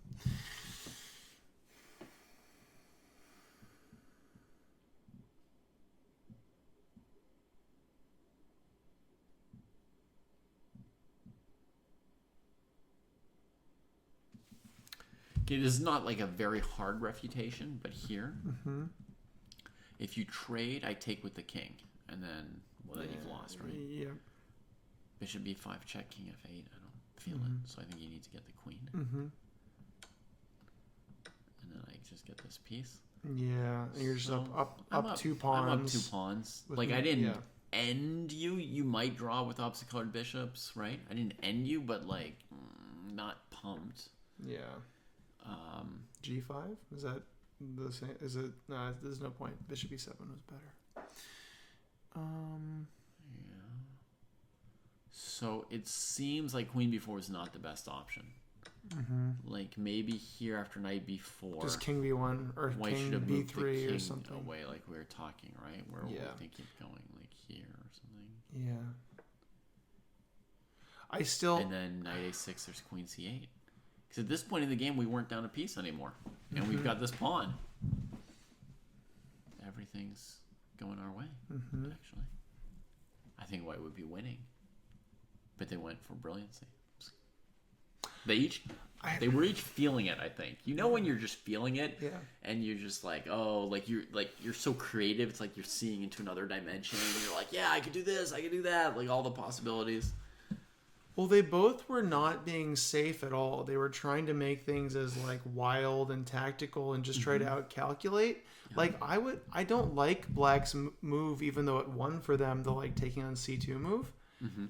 Okay, this is not like a very hard refutation, but here, if you trade, I take with the king, and then you've lost, right? Yeah. Bishop b5, check, king f8. I don't feel it, so I think you need to get the queen, Mm-hmm. and then I just get this piece. Yeah, and you're just So, up 2 pawns. I'm up 2 pawns. Like I didn't end you. You might draw with opposite colored bishops, right? I didn't end you, but like not pumped. Yeah. G5? Is that the same? Is it? No, there's no point. Bishop e7 was better. Yeah. So it seems like queen b4 is not the best option. Like maybe here after knight b4. Just king b1 or White should king have moved the b3 king or something. away, like we were talking, right? Where we're thinking of going like here or something. Yeah. I still... And then knight a6, there's queen c8. Because at this point in the game, we weren't down a piece anymore. And we've got this pawn. Everything's going our way, actually. I think white would be winning. But they went for brilliancy. They were each feeling it, I think. You know when you're just feeling it, and you're just like, oh, you're so creative. It's like you're seeing into another dimension, and you're like, yeah, I could do this, I could do that, like all the possibilities. Well, they both were not being safe at all. They were trying to make things as like wild and tactical and just try to outcalculate. Yeah. Like I don't like Black's move, even though it won for them, the like taking on C2 move.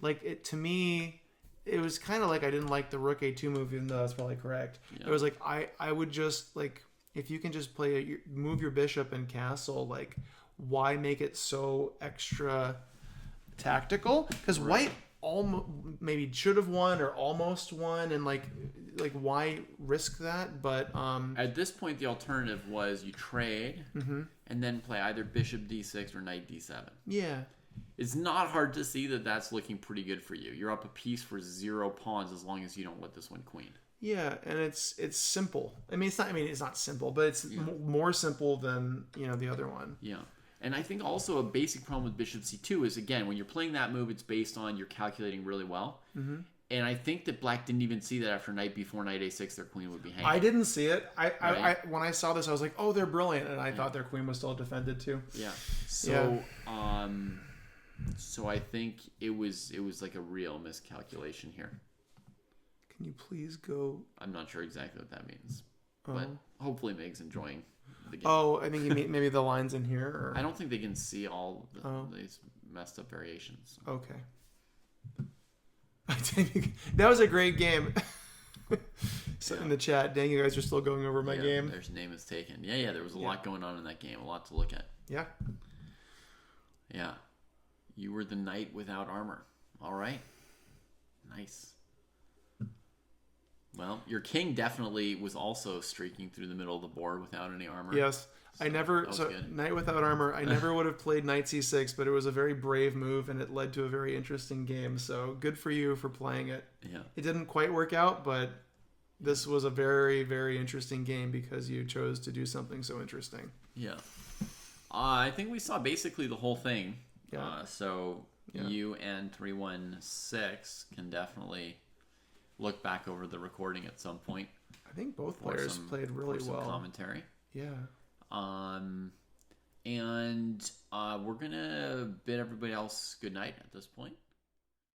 Like it to me. It was kind of like I didn't like the rook a2 move, even though that's probably correct. Yeah. It was like I would just like if you can just move your bishop and castle, like why make it so extra tactical? Because white almost maybe should have won or almost won, and like why risk that? But at this point, the alternative was you trade and then play either bishop d6 or knight d7. Yeah. It's not hard to see that that's looking pretty good for you. You're up a piece for 0 pawns as long as you don't let this win queen. Yeah, and it's simple. It's not simple, but it's more simple than the other one. Yeah, and I think also a basic problem with bishop c2 is again when you're playing that move, it's based on you're calculating really well. And I think that Black didn't even see that after knight b4, knight a6, their queen would be hanging. I didn't see it. I when I saw this, I was like, oh, they're brilliant, and I thought their queen was still defended too. Yeah. So So I think it was like a real miscalculation here. Can you please go? I'm not sure exactly what that means, but hopefully Meg's enjoying the game. Oh, I think you mean maybe the lines in here. Or... I don't think they can see all these messed up variations. Okay. That was a great game. In the chat, dang, you guys are still going over my game. There's name is taken. Yeah, there was a lot going on in that game. A lot to look at. Yeah. Yeah. You were the knight without armor. All right. Nice. Well, your king definitely was also streaking through the middle of the board without any armor. Yes. Knight without armor, I never would have played knight c6, but it was a very brave move, and it led to a very interesting game. So good for you for playing it. Yeah. It didn't quite work out, but this was a very, very interesting game because you chose to do something so interesting. Yeah. I think we saw basically the whole thing. Yeah. You and 316 can definitely look back over the recording at some point. I think both players played really well. Commentary. Yeah. And we're gonna bid everybody else good night at this point.